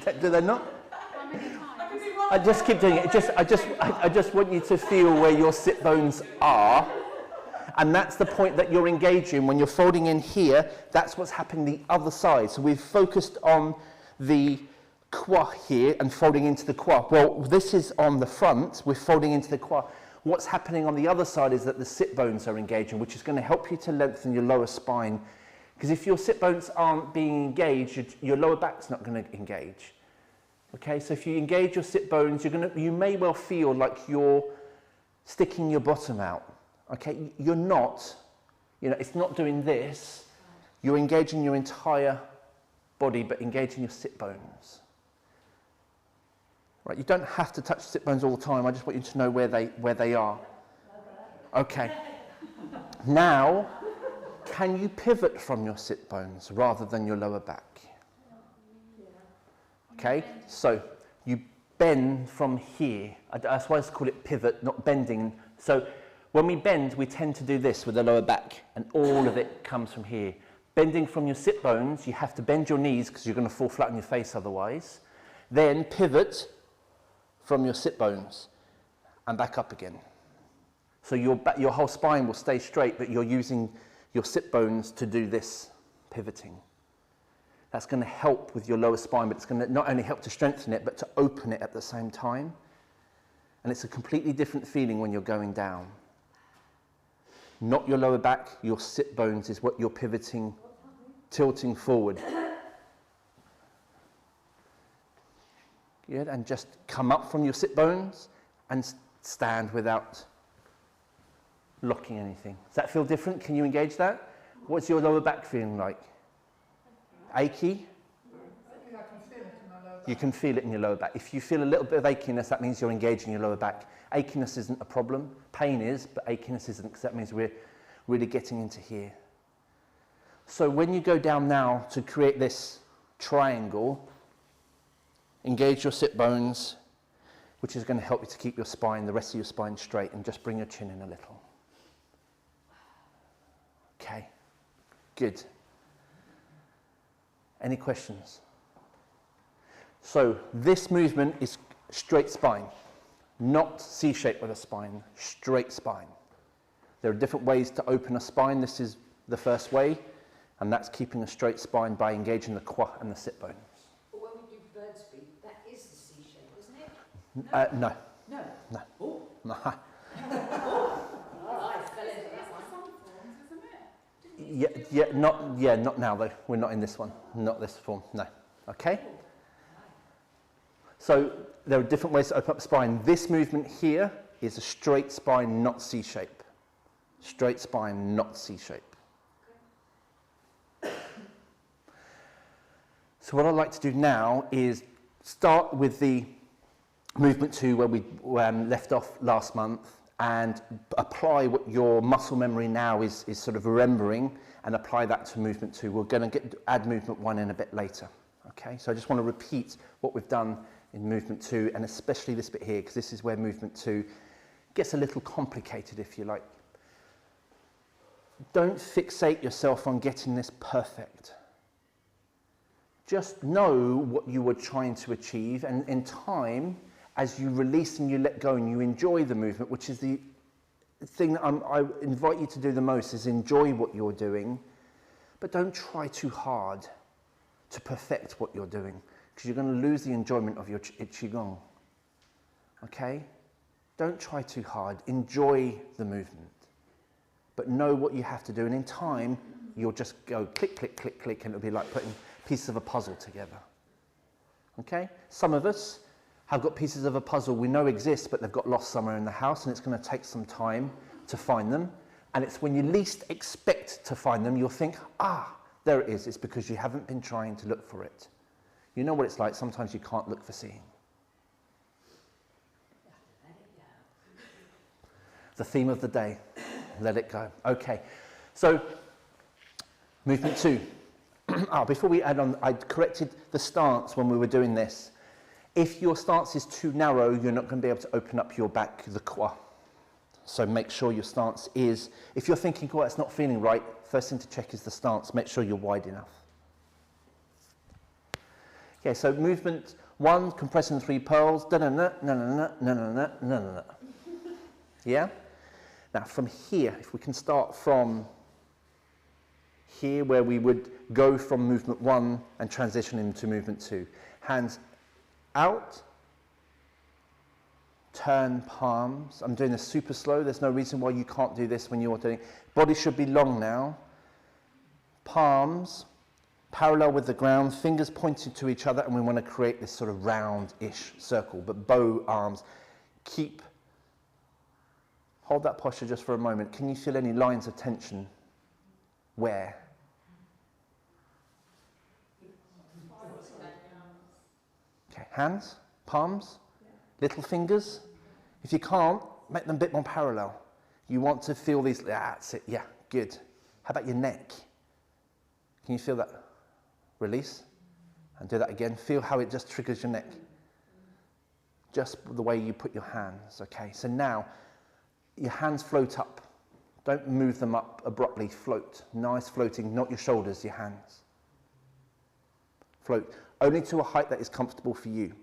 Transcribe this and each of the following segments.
Do they not? How many times? I just keep doing it. I just want you to feel where your sit bones are. And that's the point that you're engaging. When you're folding in here, that's what's happening the other side. So we've focused on the qua here and folding into the qua. Well, this is on the front. We're folding into the qua. What's happening on the other side is that the sit bones are engaging, which is going to help you to lengthen your lower spine. Because if your sit bones aren't being engaged, your lower back's not going to engage. Okay, so if you engage your sit bones, you may well feel like you're sticking your bottom out. Okay, you're not, it's not doing this. You're engaging your entire body, but engaging your sit bones. Right, you don't have to touch the sit bones all the time. I just want you to know where they are. Okay. Now, can you pivot from your sit bones rather than your lower back? Okay, so you bend from here. That's why I call it pivot, not bending. So when we bend, we tend to do this with the lower back, and all of it comes from here. Bending from your sit bones, you have to bend your knees because you're going to fall flat on your face otherwise. Then pivot from your sit bones and back up again. So your whole spine will stay straight, but you're using your sit bones to do this pivoting. That's going to help with your lower spine, but it's going to not only help to strengthen it, but to open it at the same time. And it's a completely different feeling when you're going down. Not your lower back, your sit bones is what you're pivoting, tilting forward. Good, and just come up from your sit bones and stand without locking anything. Does that feel different? Can you engage that? What's your lower back feeling like? Achy? You can feel it in your lower back. If you feel a little bit of achiness, that means you're engaging your lower back. Achiness isn't a problem. Pain is, but achiness isn't, because that means we're really getting into here. So when you go down now to create this triangle, engage your sit bones, which is going to help you to keep your spine, the rest of your spine straight, and just bring your chin in a little. Okay, good. Any questions? So this movement is straight spine, not C-shape with a spine, straight spine. There are different ways to open a spine. This is the first way, and that's keeping a straight spine by engaging the qua and the sit bones. But when we do bird's feet, that is the C-shape, isn't it? No. No. No. Oh. No. Oh. All right, fell into that one. Some forms, isn't it? Not now though. We're not in this one. Not this form. No. Okay. So there are different ways to open up the spine. This movement here is a straight spine, not C-shape. Straight spine, not C-shape. So what I'd like to do now is start with the movement 2 where we left off last month, and apply what your muscle memory now is sort of remembering, and apply that to movement 2. We're going to add movement 1 in a bit later. Okay, so I just want to repeat what we've done in movement 2, and especially this bit here, because this is where movement 2 gets a little complicated, if you like. Don't fixate yourself on getting this perfect. Just know what you were trying to achieve, and in time, as you release and you let go and you enjoy the movement, which is the thing that I invite you to do the most, is enjoy what you're doing, but don't try too hard to perfect what you're doing, because you're going to lose the enjoyment of your Qigong. Okay? Don't try too hard. Enjoy the movement, but know what you have to do, and in time, you'll just go click, click, click, click, and it'll be like putting pieces of a puzzle together. Okay? Some of us have got pieces of a puzzle we know exist, but they've got lost somewhere in the house, and it's going to take some time to find them. And it's when you least expect to find them, you'll think, ah, there it is. It's because you haven't been trying to look for it. You know what it's like. Sometimes you can't look for seeing. The theme of the day, let it go. Okay, so movement 2. Before we add on, I corrected the stance when we were doing this. If your stance is too narrow, you're not going to be able to open up your back, the qua. So make sure your stance is, if you're thinking, oh, it's not feeling right, first thing to check is the stance. Make sure you're wide enough. Okay, so movement 1, compressing the 3 pearls. Yeah? Now from here, if we can start from here where we would go from movement 1 and transition into movement 2. Hands out, turn palms. I'm doing this super slow. There's no reason why you can't do this when you're doing it. Body should be long now. Palms parallel with the ground, fingers pointing to each other, and we want to create this sort of round-ish circle, but bow arms. Hold that posture just for a moment. Can you feel any lines of tension? Where? Okay, hands, palms, little fingers. If you can't, make them a bit more parallel. You want to feel these, that's it, yeah, good. How about your neck? Can you feel that? Release, and do that again. Feel how it just triggers your neck. Just the way you put your hands, okay? So now, your hands float up. Don't move them up abruptly, float. Nice floating, not your shoulders, your hands. Float, only to a height that is comfortable for you.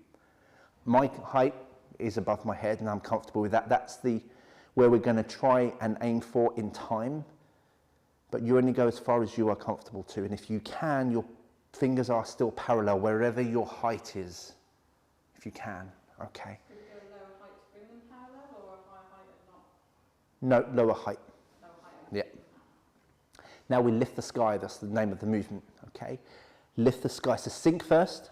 My height is above my head and I'm comfortable with that. That's where we're going to try and aim for in time. But you only go as far as you are comfortable to. And if you can, your fingers are still parallel wherever your height is. If you can, okay. Can we go lower height to bring them parallel, or a higher height and not? No, lower height. Lower height. Yeah. Now we lift the sky, that's the name of the movement, okay? Lift the sky, so sink first,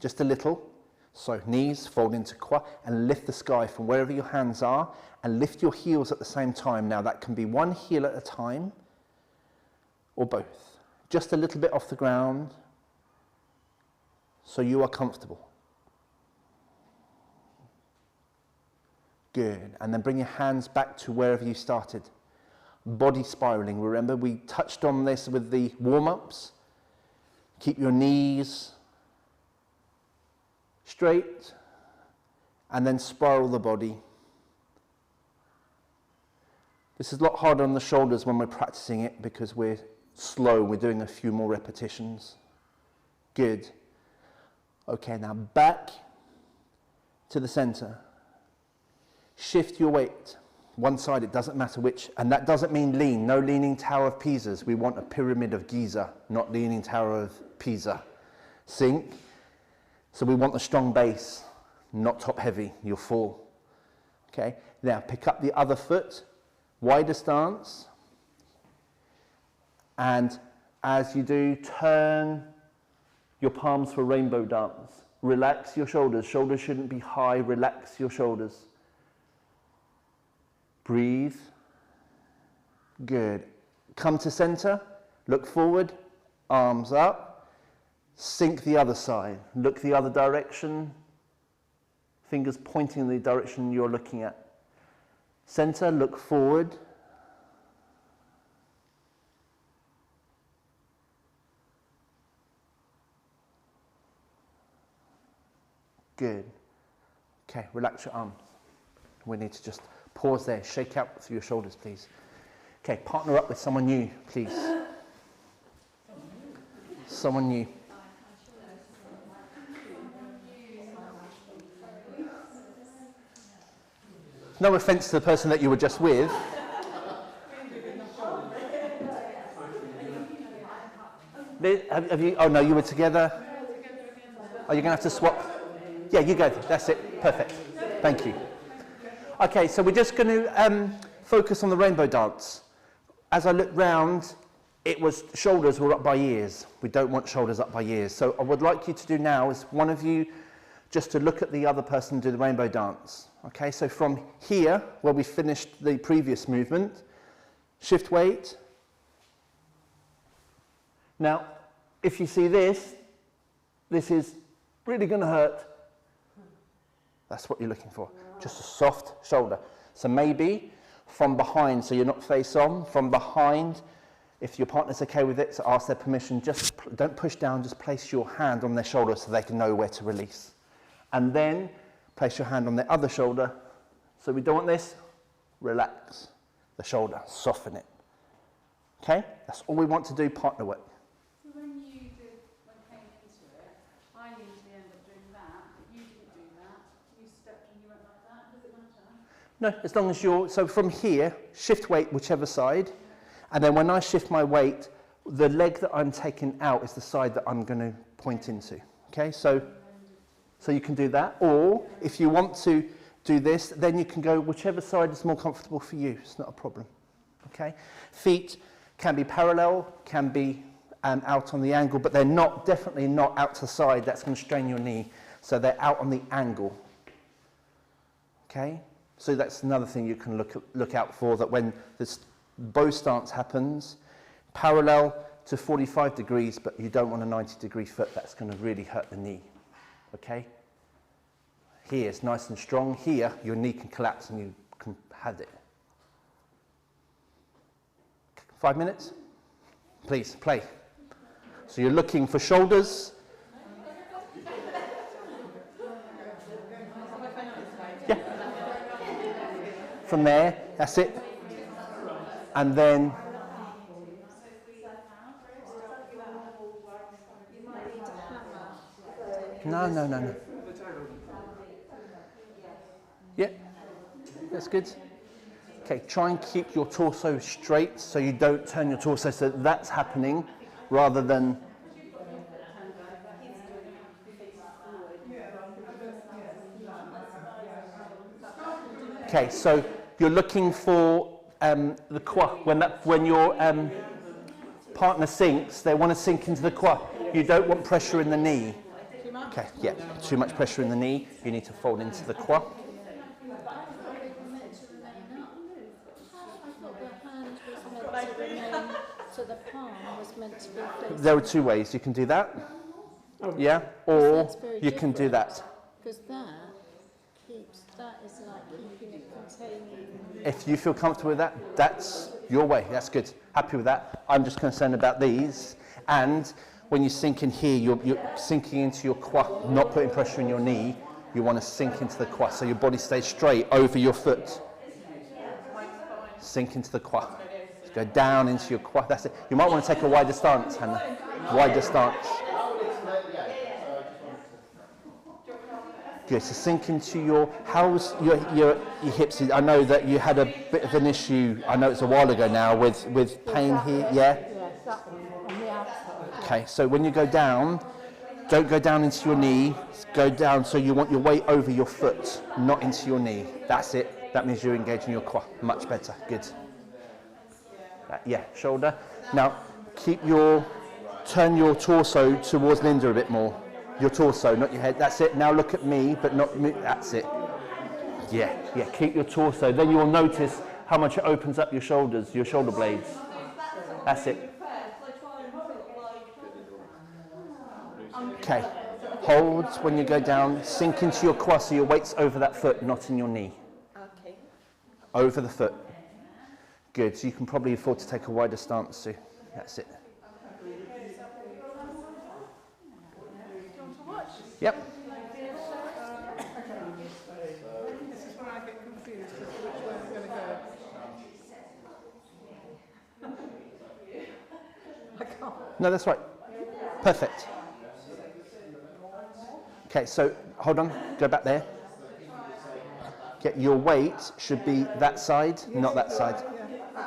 just a little. So knees fold into quad and lift the sky from wherever your hands are and lift your heels at the same time. Now that can be one heel at a time or both. Just a little bit off the ground so you are comfortable. Good, and then bring your hands back to wherever you started. Body spiraling, remember we touched on this with the warm-ups. Keep your knees straight and then spiral the body. This is a lot harder on the shoulders when we're practicing it because we're slow, we're doing a few more repetitions. Good. Okay, now back to the center. Shift your weight. One side, it doesn't matter which, and that doesn't mean lean. No leaning Tower of Pisas. We want a Pyramid of Giza, not leaning Tower of Pisa. Sink. So we want the strong base, not top heavy. You'll fall. Okay. Now pick up the other foot, wider stance, and as you do, turn your palms for rainbow dance. Relax your shoulders. Shoulders shouldn't be high. Relax your shoulders. Breathe. Good. Come to center. Look forward. Arms up. Sink the other side. Look the other direction. Fingers pointing in the direction you're looking at. Center. Look forward. Good. Okay, relax your arms. We need to just pause there. Shake out through your shoulders, please. Okay, partner up with someone new, please. Someone new. No offense to the person that you were just with. Have you? Oh no, you were together. Are you going to have to swap? Yeah, you go. That's it. Perfect. Thank you. Okay, so we're just going to focus on the rainbow dance. As I looked round, shoulders were up by ears. We don't want shoulders up by ears. So I would like you to do now is one of you just to look at the other person do the rainbow dance. Okay, so from here, where we finished the previous movement, shift weight. Now, if you see this is really going to hurt. That's what you're looking for. Just a soft shoulder. So maybe from behind, so you're not face on, from behind, if your partner's okay with it, so ask their permission, just don't push down, just place your hand on their shoulder so they can know where to release. And then place your hand on their other shoulder. So we don't want this, relax the shoulder, soften it. Okay? That's all we want to do, partner work. So when came into it, I usually No, as long as you're, so from here, shift weight whichever side, and then when I shift my weight, the leg that I'm taking out is the side that I'm going to point into. Okay, so you can do that, or if you want to do this, then you can go whichever side is more comfortable for you. It's not a problem. Okay, feet can be parallel, can be out on the angle, but they're not, definitely not out to the side. That's going to strain your knee. So they're out on the angle. Okay, so that's another thing you can look out for, that when this bow stance happens, parallel to 45 degrees, but you don't want a 90-degree foot. That's going to really hurt the knee. Okay, here it's nice and strong. Here your knee can collapse and you can have it. 5 minutes? Please, play. So you're looking for shoulders. Yeah. From there, that's it. And then... No. Yeah, that's good. Okay, try and keep your torso straight so you don't turn your torso so that's happening rather than... Okay, so you're looking for the quad. When your partner sinks, they want to sink into the quad. You don't want pressure in the knee. Okay, yeah, too much pressure in the knee. You need to fold into the quad. So the palm was meant to be facing. There are two ways. You can do that, yeah, or you can do that. Because that is like keeping it containing. If you feel comfortable with that, that's your way. That's good. Happy with that. I'm just concerned about these. And when you sink in here, you're sinking into your quad, not putting pressure in your knee. You want to sink into the quad so your body stays straight over your foot. Sink into the quad. Go down into your quad. That's it. You might want to take a wider stance, Hannah. Wider stance. Good. So sink into your. How's your hips? I know that you had a bit of an issue. I know it's a while ago now with pain here. Yeah. Yes, that one on the outside. Okay. So when you go down, don't go down into your knee. Go down so you want your weight over your foot, not into your knee. That's it. That means you're engaging your quad. Much better. Good. Yeah, shoulder. Now, turn your torso towards Linda a bit more. Your torso, not your head. That's it. Now look at me, but not me. That's it. Yeah, keep your torso. Then you'll notice how much it opens up your shoulders, your shoulder blades. That's it. Okay. Hold when you go down. Sink into your quad so your weight's over that foot, not in your knee. Okay. Over the foot. Good, so you can probably afford to take a wider stance too. That's it. Yep. This is where I get confused as to which way I'm going to go. I can't. No, that's right. Perfect. Okay, so hold on, go back there. Okay, your weight should be that side, not that side.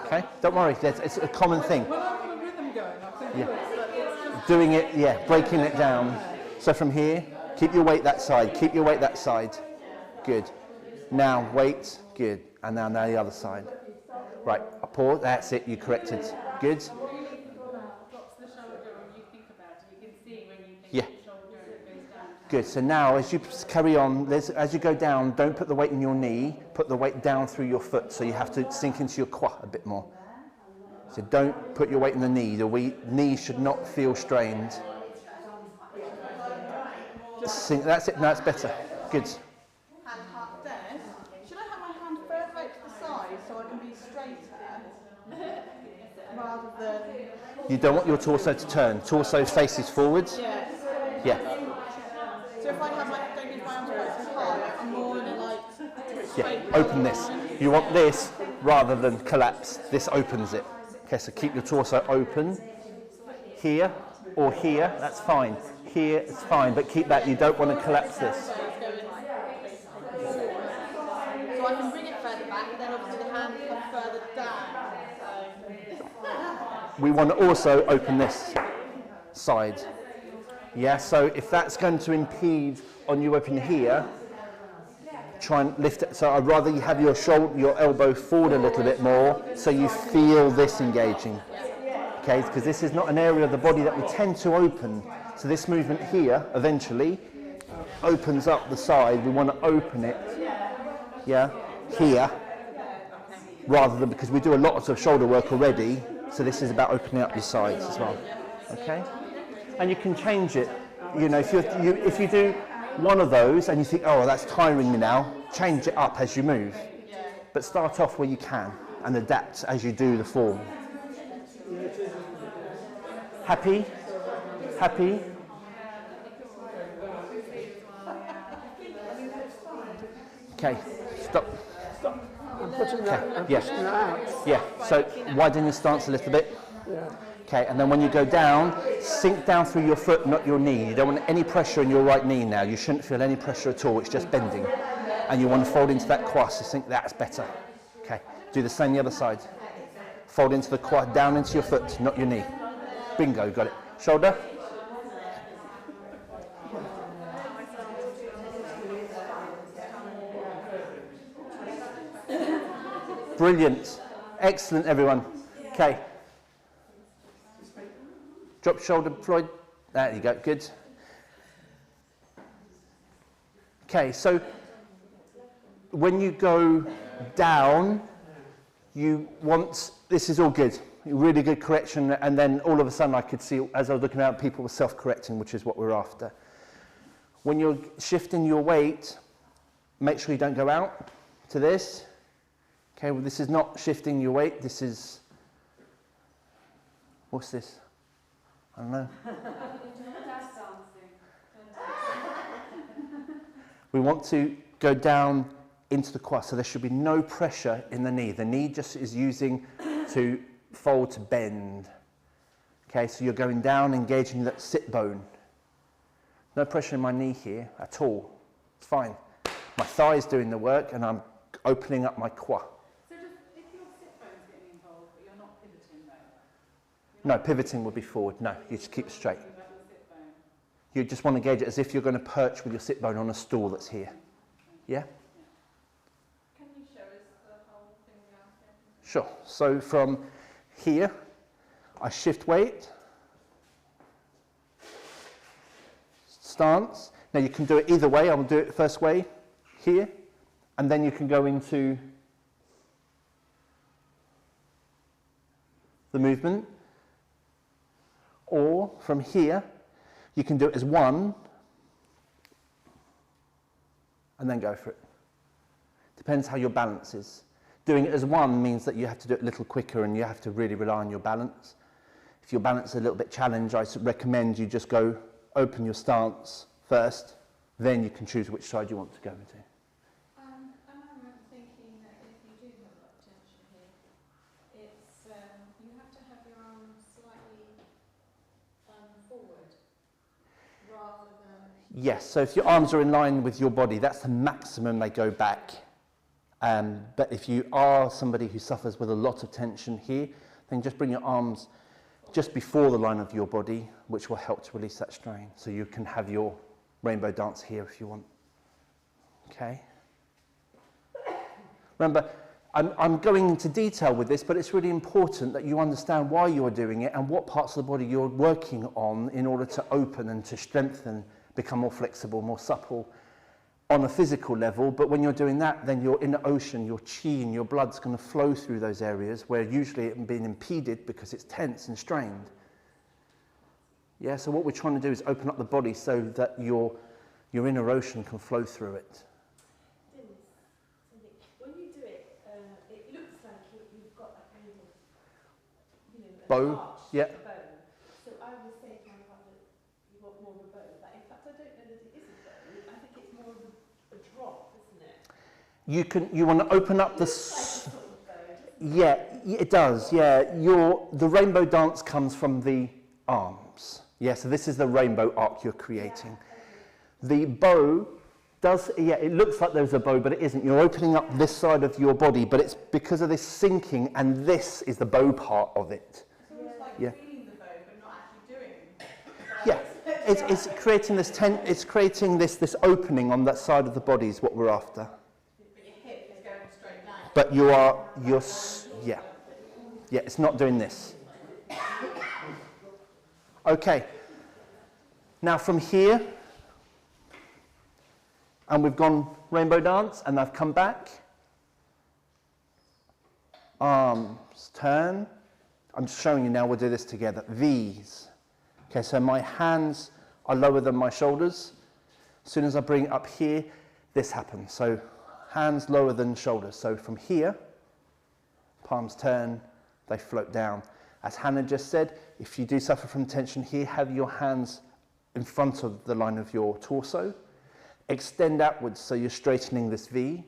Okay, don't worry, it's a common thing. Well, I've got a rhythm going, I can do it, but it's just... Doing it, yeah, breaking it down. So from here, keep your weight that side, keep your weight that side. Good. Now, weight, good. And now the other side. Right, a pause, that's it, you corrected. Good. What's the shoulder, when you think about it, you can see when you think Yeah. the shoulder goes down. Good, so now as you carry on, as you go down, don't put the weight in your knee, put the weight down through your foot, so you have to sink into your quad a bit more. So don't put your weight in the knee, knee should not feel strained. Sink, that's it, no, it's better. Good. Hand half down. Should I have my hand further out to the side so I can be straighter rather than... You don't want your torso to turn, torso faces forwards. Yes. Yeah, So if I have my, don't leave my arms quite so high, I'm more in a like... yeah, open this. You want this rather than collapse, this opens it. Okay, so keep your torso open. Here or here, that's fine. Here, it's fine, but keep that, you don't want to collapse this. So I can bring it further back we want to also open this side. Yeah, so if that's going to impede on you opening here, try and lift it. So I'd rather you have your shoulder, your elbow forward a little bit more, so you feel this engaging. Okay, because this is not an area of the body that we tend to open. So this movement here, eventually, opens up the side. We want to open it, yeah, here, rather than, because we do a lot of shoulder work already. So this is about opening up your sides as well. Okay, and you can change it. You know, if you do one of those and you think, oh, that's tiring me now, change it up as you move. But start off where you can and adapt as you do the form. Happy? Happy? Okay, stop. I'm putting that, Yes. pushing that out. Yeah, so widen your stance a little bit. Yeah. Okay, and then when you go down, sink down through your foot, not your knee. You don't want any pressure in your right knee now. You shouldn't feel any pressure at all. It's just bending. And you want to fold into that quad, so think that's better. Okay, do the same the other side. Fold into the quad, down into your foot, not your knee. Bingo, got it. Shoulder. Brilliant. Excellent, everyone. Okay. Drop shoulder, Floyd. There you go, good. Okay, so when you go down, you want, this is all good, really good correction, and then all of a sudden I could see, as I was looking out, people were self-correcting, which is what we're after. When you're shifting your weight, make sure you don't go out to this. Okay, well, this is not shifting your weight, this is, what's this? I don't know. We want to go down into the quad, so there should be no pressure in the knee. The knee just is using to fold to bend. Okay, so you're going down, engaging that sit bone. No pressure in my knee here at all. It's fine. My thigh is doing the work, and I'm opening up my quad. So just, if your sit bone's getting involved, but you're not pivoting though? No, pivoting would be forward. No, you just keep straight. About your sit bone. You just want to gauge it as if you're going to perch with your sit bone on a stool that's here. Yeah? Can you show us the whole thing down here? Sure. So from here, I shift weight, stance. Now you can do it either way. I'll do it the first way, here, and then you can go into the movement. Or from here, you can do it as one, and then go for it. Depends how your balance is. Doing it as one means that you have to do it a little quicker and you have to really rely on your balance. If your balance is a little bit challenged, I recommend you just go open your stance first, then you can choose which side you want to go into. I'm thinking that if you do have a lot of tension here, it's you have to have your arms slightly forward rather than... Yes, so if your arms are in line with your body, that's the maximum they go back. But if you are somebody who suffers with a lot of tension here, then just bring your arms just before the line of your body, which will help to release that strain. So you can have your rainbow dance here if you want. Okay? Remember, I'm going into detail with this, but it's really important that you understand why you're doing it and what parts of the body you're working on in order to open and to strengthen, become more flexible, more supple on a physical level. But when you're doing that, then you're in the ocean, your chi and your blood's going to flow through those areas where usually it's been impeded because it's tense and strained. Yeah, so what we're trying to do is open up the body so that your inner ocean can flow through it. When you do it, it looks like you've got that kind of, you know, Bow, arch, yeah. bow. So I would say to my partner, you want more of a bow. But in fact, I don't know that it is a bow. I think it's more of a drop, isn't it? You want to open up the... Yeah, it does, yeah. The rainbow dance comes from the arms. Yeah, so this is the rainbow arc you're creating. The bow does, yeah, it looks like there's a bow, but it isn't. You're opening up this side of your body, but it's because of this sinking, and this is the bow part of it. It's almost like Yeah. feeling the bow, but not actually doing Yeah, it's creating this it's creating this opening on that side of the body is what we're after. But your hip is going straight down. But yeah, it's not doing this. Okay. Now from here, and we've gone rainbow dance, and I've come back. Arms turn. I'm just showing you now. We'll do this together. V's. Okay, so my hands are lower than my shoulders. As soon as I bring it up here, this happens. So hands lower than shoulders. So from here, palms turn, they float down. As Hannah just said, if you do suffer from tension here, have your hands in front of the line of your torso. Extend outwards so you're straightening this V.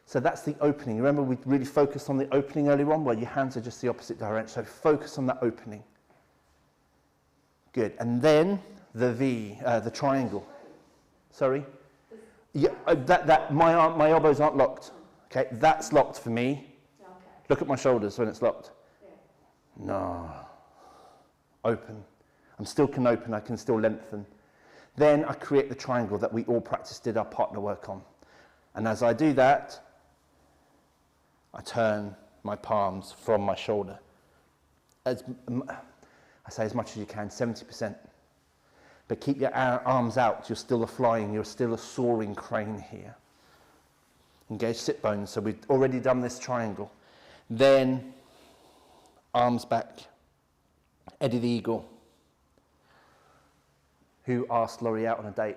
So that's the opening. Remember, we really focused on the opening earlier on, where your hands are just the opposite direction. So focus on that opening. Good. And then the V, the triangle. Sorry? Yeah, my elbows aren't locked. Okay, that's locked for me. Look at my shoulders when it's locked. No. Open. I still can open, I can still lengthen. Then I create the triangle that we all did our partner work on. And as I do that, I turn my palms from my shoulder. I say as much as you can, 70%. But keep your arms out, you're still you're still a soaring crane here. Engage sit bones, so we've already done this triangle. Then, arms back. Eddie the Eagle. Who asked Laurie out on a date?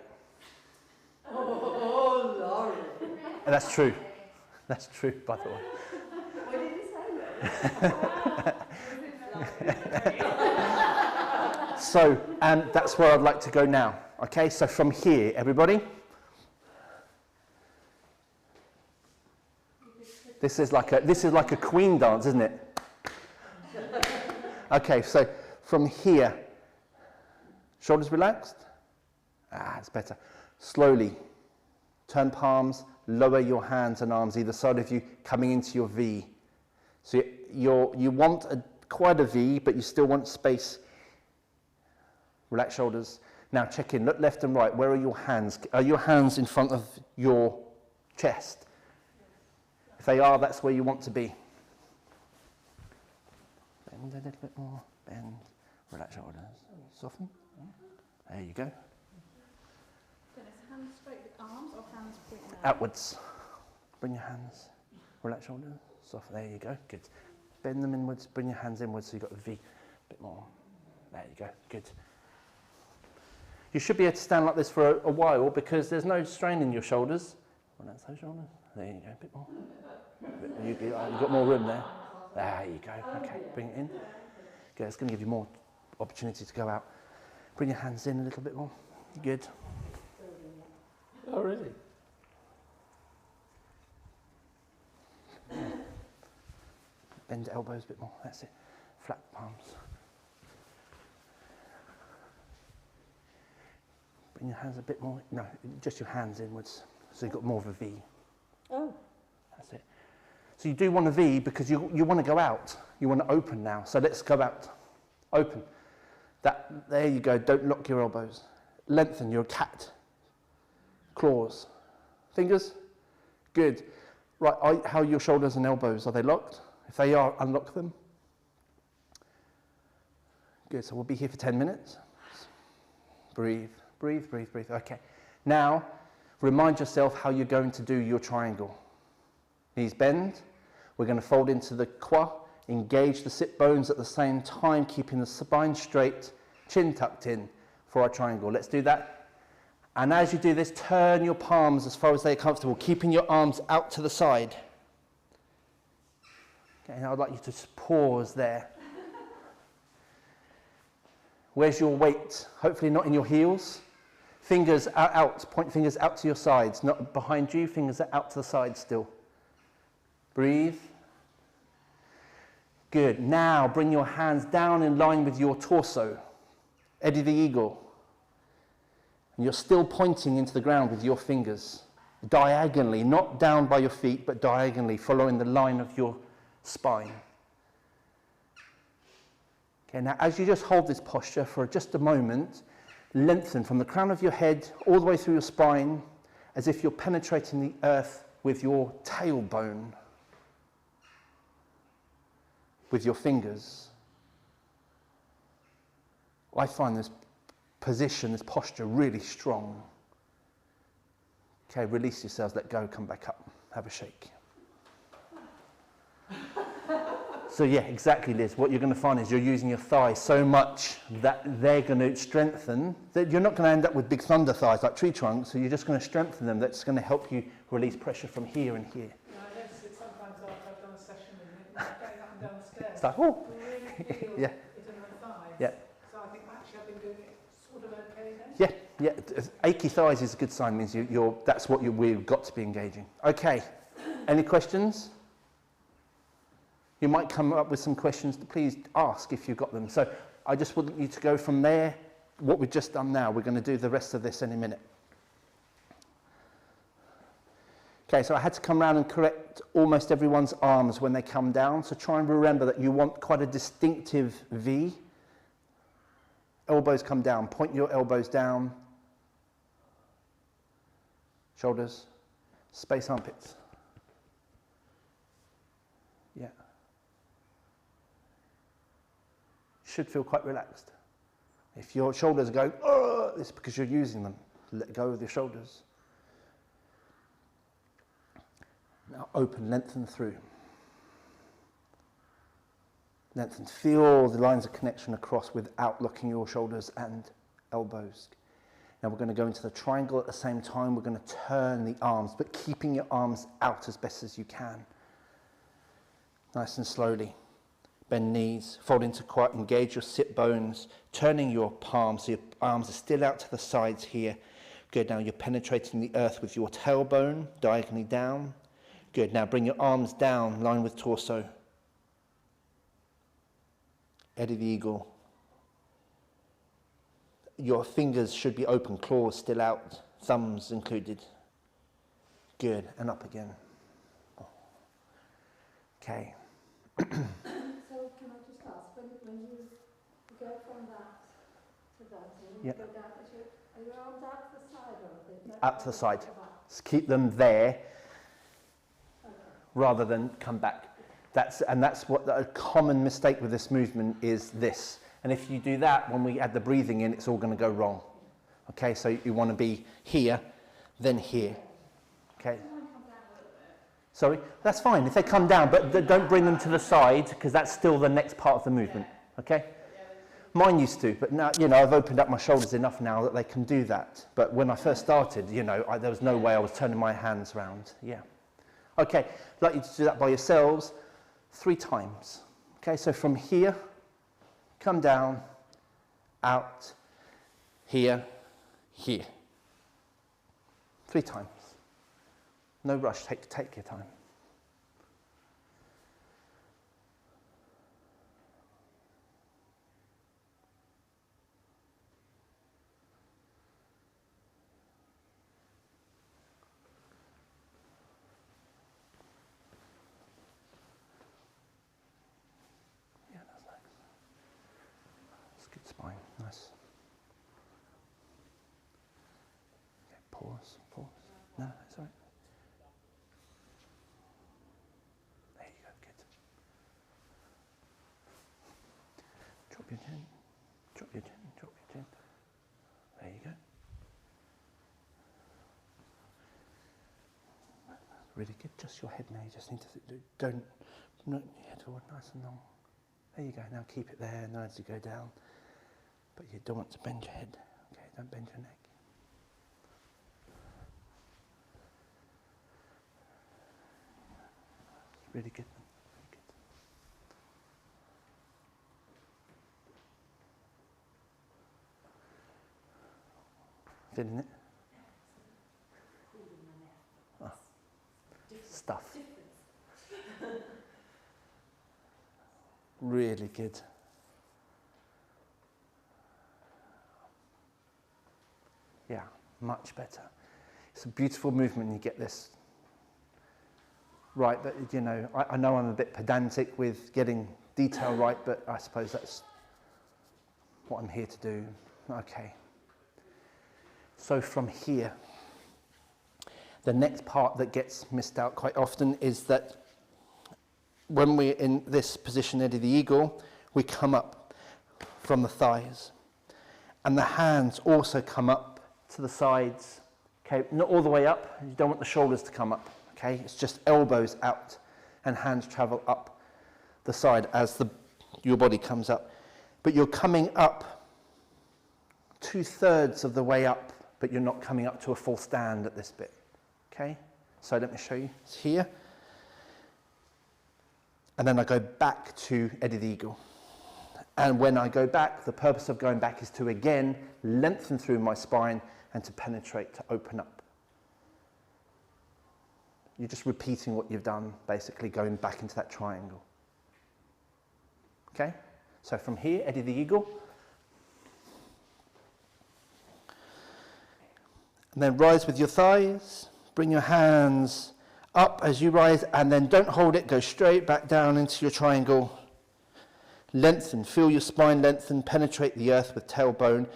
Oh, Laurie. And that's true. That's true, by the way. What did you say? So, and that's where I'd like to go now. Okay, so from here, everybody. This is like a queen dance, isn't it? Okay, so from here, shoulders relaxed. It's better. Slowly, turn palms, lower your hands and arms either side of you, coming into your V. So you want quite a V, but you still want space. Relax shoulders. Now check in, look left and right. Where are your hands? Are your hands in front of your chest? If they are, that's where you want to be. Bend a little bit more. Bend. Relax shoulders. Soften. There you go. Dennis, hands straight with arms or hands pointing out? Outwards. Bring your hands. Relax shoulders. Soften. There you go. Good. Bend them inwards. Bring your hands inwards so you've got a V. A bit more. There you go. Good. You should be able to stand like this for a while because there's no strain in your shoulders. Relax those shoulders. There you go. A bit more. You've got more room there. There you go. Okay. Bring it in. Good. It's going to give you more opportunity to go out. Bring your hands in a little bit more. Good. Oh, really? Bend the elbows a bit more. That's it. Flat palms. Bring your hands a bit more. No, just your hands inwards. So you've got more of a V. Oh. That's it. So you do want a V because you want to go out. You want to open now. So let's go out. Open. There you go. Don't lock your elbows. Lengthen your cat. Claws. Fingers. Good. Right, how are your shoulders and elbows? Are they locked? If they are, unlock them. Good, so we'll be here for 10 minutes. Breathe, breathe, breathe, breathe. Okay. Now, remind yourself how you're going to do your triangle. Knees bend. We're going to fold into the kwa, engage the sit bones at the same time, keeping the spine straight, chin tucked in for our triangle. Let's do that. And as you do this, turn your palms as far as they're comfortable, keeping your arms out to the side. Okay, and I'd like you to just pause there. Where's your weight? Hopefully not in your heels. Fingers are out, point fingers out to your sides, not behind you, fingers are out to the side still. Breathe. Good. Now bring your hands down in line with your torso. Eddie the Eagle. And you're still pointing into the ground with your fingers, diagonally, not down by your feet, but diagonally, following the line of your spine. Okay, now as you just hold this posture for just a moment, lengthen from the crown of your head all the way through your spine as if you're penetrating the earth with your tailbone, with your fingers. I find this position, this posture really strong. Okay, release yourselves, let go, come back up, have a shake. So yeah, exactly, Liz. What you're going to find is you're using your thighs so much that they're going to strengthen, that you're not going to end up with big thunder thighs like tree trunks, so you're just going to strengthen them. That's going to help you release pressure from here and here. Yeah, I notice it sometimes after I've done a session with you, going up and down the stairs. It's like, oh, I really feel yeah. it in my thighs. Yeah. So I think actually I've been doing it sort of okay then. Yeah. Achy thighs is a good sign, means that's what we've got to be engaging. Okay, any questions? You might come up with some questions, please ask if you've got them. So I just want you to go from there, what we've just done now, we're going to do the rest of this in a minute. Okay, so I had to come around and correct almost everyone's arms when they come down, so try and remember that you want quite a distinctive V. Elbows come down, point your elbows down, shoulders, space armpits. Yeah. Should feel quite relaxed. If your shoulders are going, oh, it's because you're using them. Let go of your shoulders. Now open, lengthen through. Lengthen, feel the lines of connection across without locking your shoulders and elbows. Now we're going to go into the triangle at the same time. We're going to turn the arms, but keeping your arms out as best as you can. Nice and slowly. Bend knees, fold into quad, engage your sit bones, turning your palms, so your arms are still out to the sides here. Good, now you're penetrating the earth with your tailbone, diagonally down. Good, now bring your arms down, line with torso. Eddie the eagle. Your fingers should be open, claws still out, thumbs included. Good, and up again. Okay. So can I just ask, when you go from that to that, and you Yep. go down, are your arms out to the side or are they Out to the side. back? Just keep them there Okay. rather than come back. That's what a common mistake with this movement is this. And if you do that, when we add the breathing in, it's all going to go wrong. Okay, so you want to be here, then here. Okay. Sorry, that's fine if they come down, but don't bring them to the side because that's still the next part of the movement. Okay. Mine used to, but now, I've opened up my shoulders enough now that they can do that. But when I first started, there was no way I was turning my hands around. Yeah. Okay, I'd like you to do that by yourselves 3 times. Okay, so from here, come down, out, here, here. 3 times. No rush, take your time. Spine, nice. Okay, pause. No, it's all right. There you go, good. Drop your chin, drop your chin, drop your chin. There you go. Really good, just your head now, you just need to, don't your head forward, nice and long. There you go, now keep it there, now as you go down. But you don't want to bend your head. Okay, don't bend your neck. Really good. Really good. Feeling it? Oh. Stuff. Really good. Yeah, much better. It's a beautiful movement when you get this right, but I know I'm a bit pedantic with getting detail right, but I suppose that's what I'm here to do. Okay. So from here, the next part that gets missed out quite often is that when we're in this position, Eddie the Eagle, we come up from the thighs. And the hands also come up to the sides. Okay, not all the way up. You don't want the shoulders to come up. Okay, it's just elbows out and hands travel up the side as your body comes up. But you're coming up 2/3 of the way up, but you're not coming up to a full stand at this bit. Okay, so let me show you. It's here. And then I go back to Eddie the Eagle. And when I go back, the purpose of going back is to again lengthen through my spine and to penetrate, to open up. You're just repeating what you've done, basically going back into that triangle. Okay? So from here, Eddie the Eagle. And then rise with your thighs. Bring your hands up as you rise, and then don't hold it. Go straight back down into your triangle. Lengthen, feel your spine lengthen, penetrate the earth with tailbone,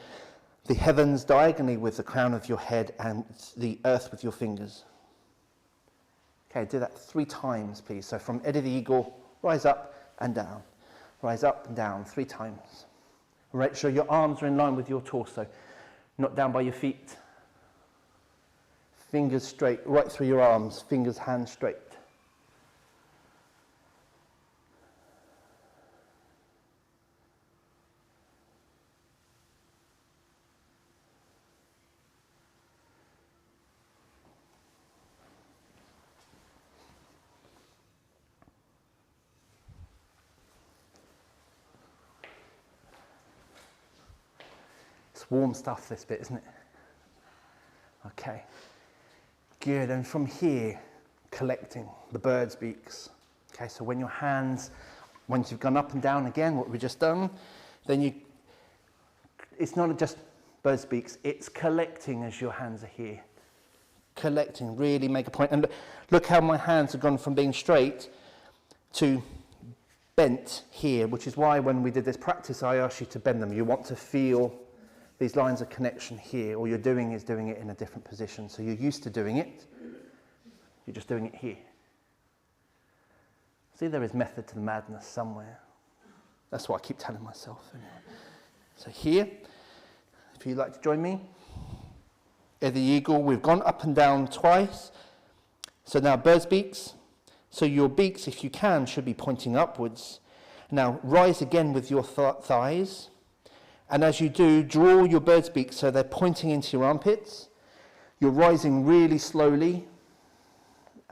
the heavens diagonally with the crown of your head, and the earth with your fingers. Okay, do that 3 times, please. So from Eddie the Eagle, rise up and down. Rise up and down 3 times. Make sure your arms are in line with your torso, not down by your feet. Fingers straight, right through your arms, fingers, hands straight. It's warm stuff, this bit, isn't it? Okay. Good, and from here, collecting the bird's beaks. Okay, so when your hands, once you've gone up and down again, what we've just done, then it's not just bird's beaks, it's collecting as your hands are here. Collecting, really make a point. And look how my hands have gone from being straight to bent here, which is why when we did this practice, I asked you to bend them. You want to feel these lines of connection here. All you're doing is doing it in a different position. So you're used to doing it. You're just doing it here. See, there is method to the madness somewhere. That's what I keep telling myself. Anyway. So here, if you'd like to join me, Eddie Eagle, we've gone up and down twice. So now bird's beaks. So your beaks, if you can, should be pointing upwards. Now rise again with your thighs. And as you do, draw your bird's beak so they're pointing into your armpits. You're rising really slowly.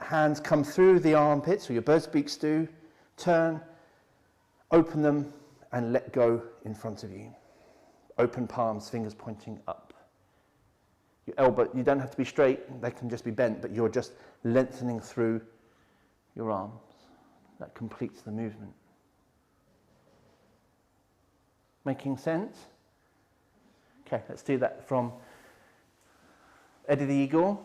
Hands come through the armpits, or your bird's beaks do. Turn, open them, and let go in front of you. Open palms, fingers pointing up. Your elbow, you don't have to be straight, they can just be bent, but you're just lengthening through your arms. That completes the movement. Making sense? Okay, let's do that from Eddie the Eagle.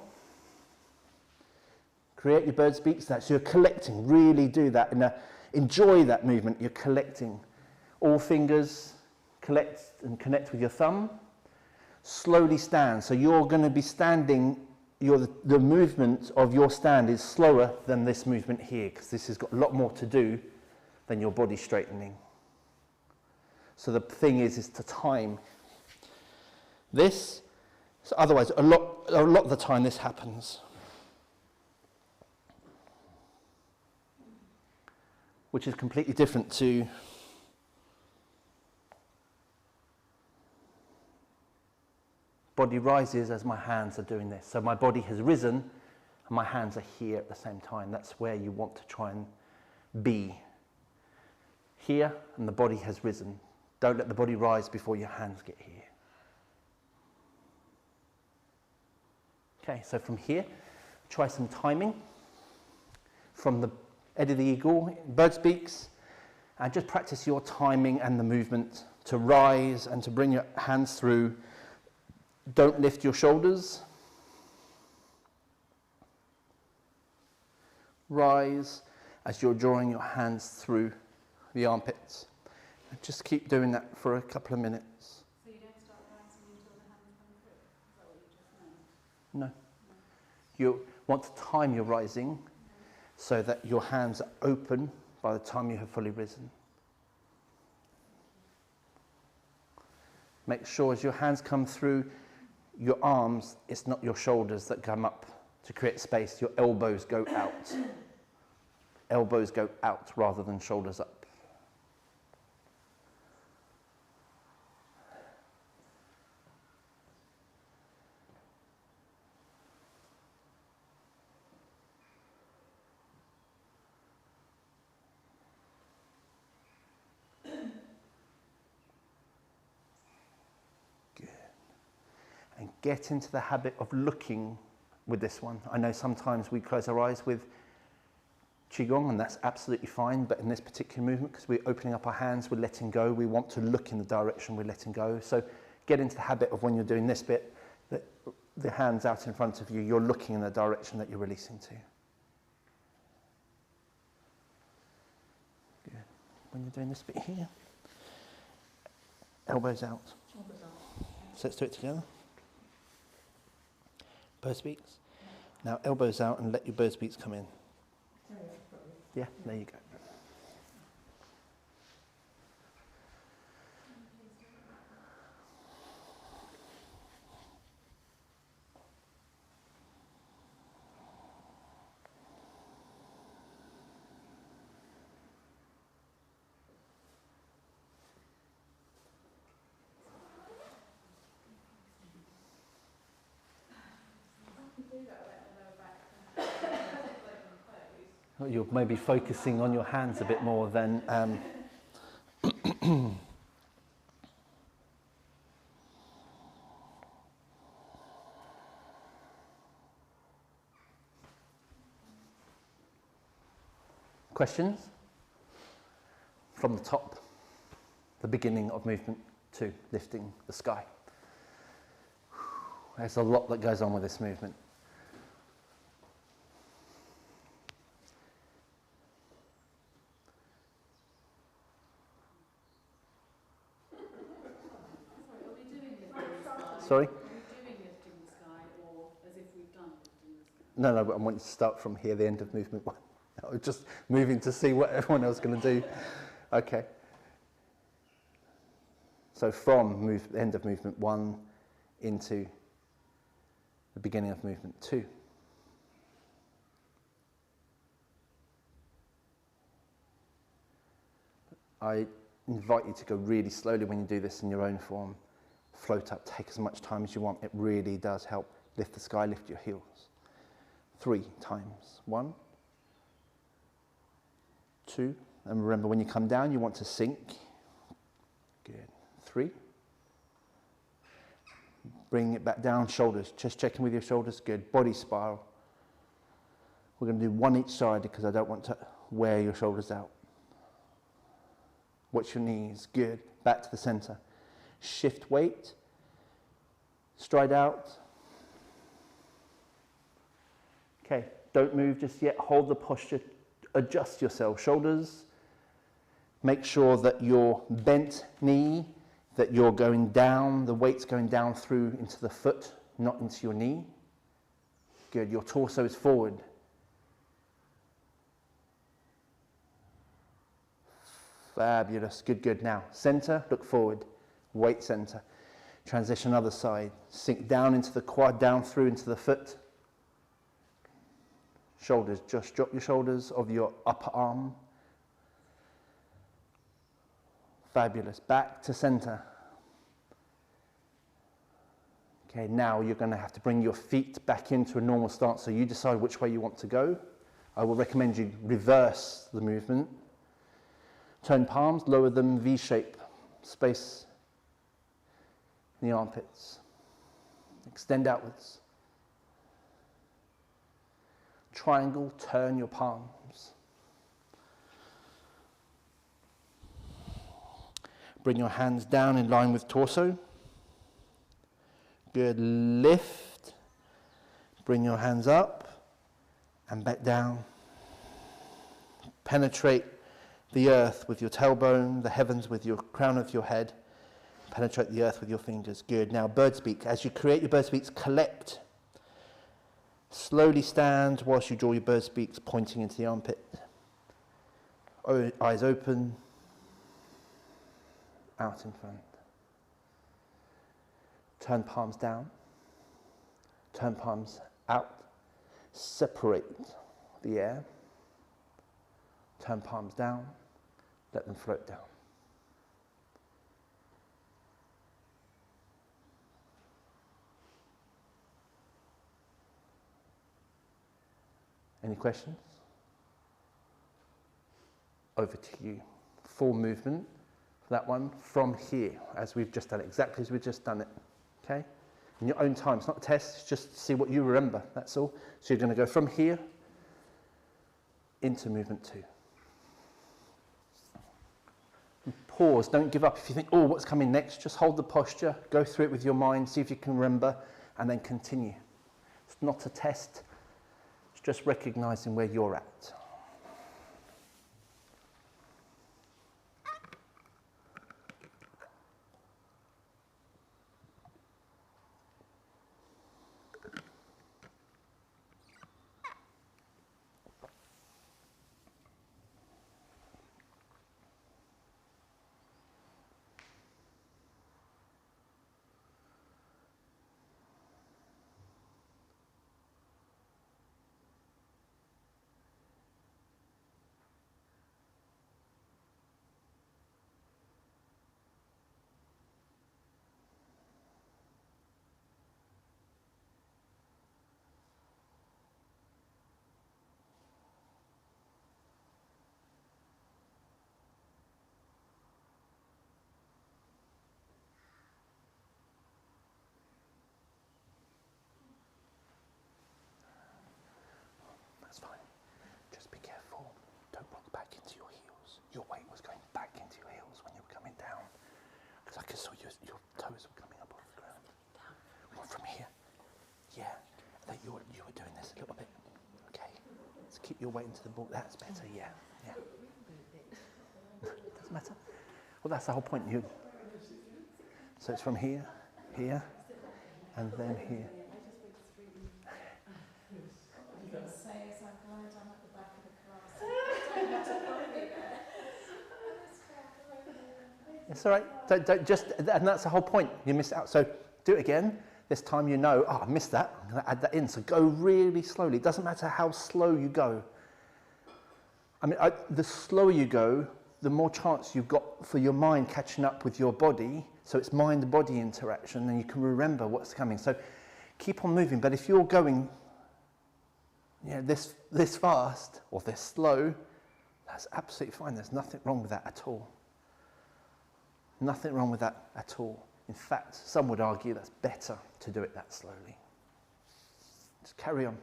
Create your bird's beaks. So you're collecting. Really do that. Enjoy that movement. You're collecting. All fingers collect and connect with your thumb. Slowly stand. So you're going to be standing. The movement of your stand is slower than this movement here, because this has got a lot more to do than your body straightening. So the thing is to time this. So otherwise, a lot of the time this happens. Which is completely different to body rises as my hands are doing this. So my body has risen and my hands are here at the same time. That's where you want to try and be. Here, and the body has risen. Don't let the body rise before your hands get here. Okay, so from here, try some timing. From the Eddie the Eagle, bird's beaks, and just practice your timing and the movement to rise and to bring your hands through. Don't lift your shoulders. Rise as you're drawing your hands through the armpits. Just keep doing that for a couple of minutes. So you don't start rising until the hands come through? Is that what you just meant? No. You want to time your rising so that your hands are open by the time you have fully risen. Make sure as your hands come through your arms, it's not your shoulders that come up to create space. Your elbows go out. Elbows go out rather than shoulders up. And get into the habit of looking with this one. I know sometimes we close our eyes with Qigong, and that's absolutely fine, but in this particular movement, because we're opening up our hands, we're letting go, we want to look in the direction we're letting go. So get into the habit of when you're doing this bit, that the hands out in front of you, you're looking in the direction that you're releasing to. Good. When you're doing this bit here, elbows out. So let's do it together. Bird's beaks. Now elbows out and let your bird's beaks come in. Yeah, there you go. You're maybe focusing on your hands a bit more than questions from the top, the beginning of movement 2, lifting the sky. There's a lot that goes on with this movement. Sorry? Are we doing lifting the sky, or as if we've done lifting the sky? No, but I want you to start from here, the end of movement 1. I was just moving to see what everyone else is going to do. Okay. So from end of movement 1 into the beginning of movement 2. I invite you to go really slowly when you do this in your own form. Float up, take as much time as you want. It really does help lift the sky, lift your heels. 3 times. 1, 2, and remember when you come down you want to sink. Good. 3. Bring it back down, shoulders, just checking with your shoulders. Good. Body spiral. We're going to do 1 each side because I don't want to wear your shoulders out. Watch your knees. Good. Back to the center. Shift weight, stride out. Okay, don't move just yet, hold the posture, adjust yourself. Shoulders, make sure that your bent knee, that you're going down, the weight's going down through into the foot, not into your knee. Good, your torso is forward. Fabulous, good, good. Now, center, look forward. Weight center. Transition other side. Sink down into the quad, down through into the foot. Shoulders, just drop your shoulders of your upper arm. Fabulous. Back to center. Okay, now you're going to have to bring your feet back into a normal stance, so you decide which way you want to go. I will recommend you reverse the movement. Turn palms, lower them, V-shape, space in the armpits. Extend outwards. Triangle, turn your palms. Bring your hands down in line with torso. Good. Lift. Bring your hands up and back down. Penetrate the earth with your tailbone, the heavens with your crown of your head. Penetrate the earth with your fingers. Good. Now, bird speak. As you create your bird speaks, collect. Slowly stand whilst you draw your bird speaks, pointing into the armpit. Eyes open. Out in front. Turn palms down. Turn palms out. Separate the air. Turn palms down. Let them float down. Any questions? Over to you. Full movement for that one from here, as we've just done it, exactly as we've just done it. Okay? In your own time. It's not a test, it's just to see what you remember, that's all. So you're going to go from here into movement 2. And pause, don't give up. If you think, oh, what's coming next, just hold the posture, go through it with your mind, see if you can remember, and then continue. It's not a test. It's just recognizing where you're at. That's fine. Just be careful. Don't rock back into your heels. Your weight was going back into your heels when you were coming down. Because I could saw your toes were coming up off the ground. Well, from here. Yeah. That you were doing this a little bit. Okay. Let's keep your weight into the ball. That's better. Yeah. Yeah. Doesn't matter. Well, that's the whole point. So it's from here, here, and then here. Say as I glide on at the back of the class. Don't have to worry there. It's all right. Don't just, and that's the whole point. You miss out. So do it again. This time you know, oh, I missed that. I'm going to add that in. So go really slowly. It doesn't matter how slow you go. I mean, the slower you go, the more chance you've got for your mind catching up with your body. So it's mind-body interaction, and you can remember what's coming. So keep on moving. But if you're going this fast or this slow, that's absolutely fine. There's nothing wrong with that at all. Nothing wrong with that at all. In fact, some would argue that's better to do it that slowly. Just carry on.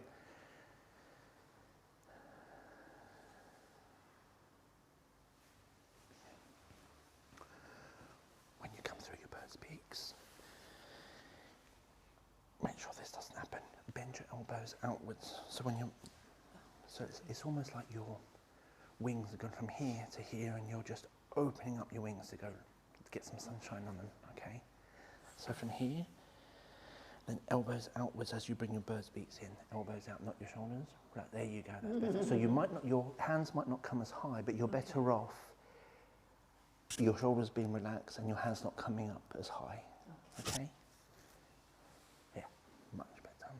When you come through your bird's beaks, make sure this doesn't happen. Bend your elbows outwards. So it's almost like your wings are going from here to here, and you're just opening up your wings to get some sunshine on them. Okay. So from here, then elbows outwards as you bring your bird's beaks in. Elbows out, not your shoulders. Right, there you go. That's better. So your hands might not come as high, but you're better off. Your shoulders being relaxed and your hands not coming up as high. Okay. Yeah, much better.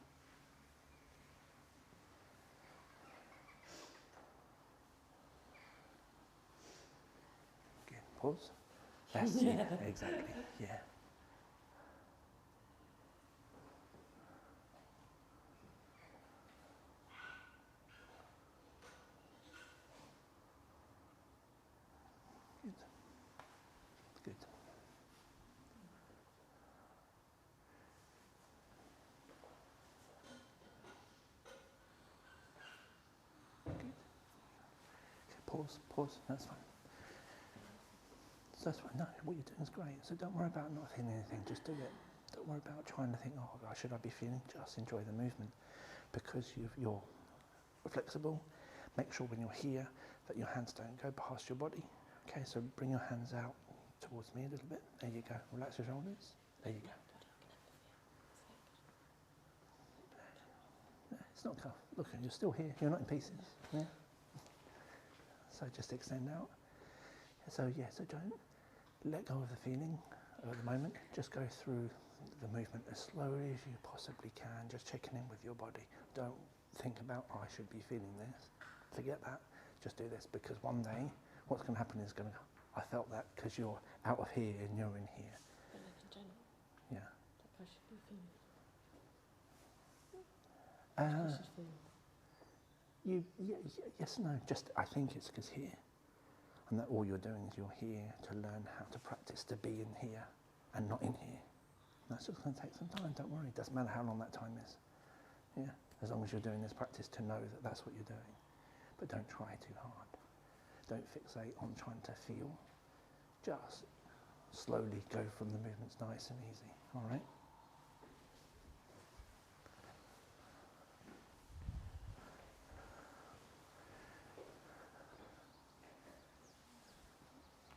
Good. Pause. That's it. Exactly. Yeah. Good. Pause, that's fine. So that's fine, no, what you're doing is great. So don't worry about not feeling anything, just do it. Don't worry about trying to think, oh, should I be feeling? Just enjoy the movement. Because you're flexible, make sure when you're here that your hands don't go past your body. Okay, so bring your hands out towards me a little bit. There you go. Relax your shoulders. There you go. No, it's not tough. Look, you're still here. You're not in pieces. Yeah. So just extend out. So yeah, so don't let go of the feeling at the moment. Just go through the movement as slowly as you possibly can. Just checking in with your body. Don't think about, oh, I should be feeling this. Forget that. Just do this, because one day what's going to happen is going to, I felt that because you're out of here and you're in here. But like in general, Yeah. like I should be feeling. I should feel. Yes, no. Just I think it's because here, and that all you're doing is you're here to learn how to practice to be in here and not in here. And that's just going to take some time. Don't worry. It doesn't matter how long that time is. Yeah. As long as you're doing this practice to know that that's what you're doing. But don't try too hard. Don't fixate on trying to feel. Just slowly go from the movements nice and easy. All right?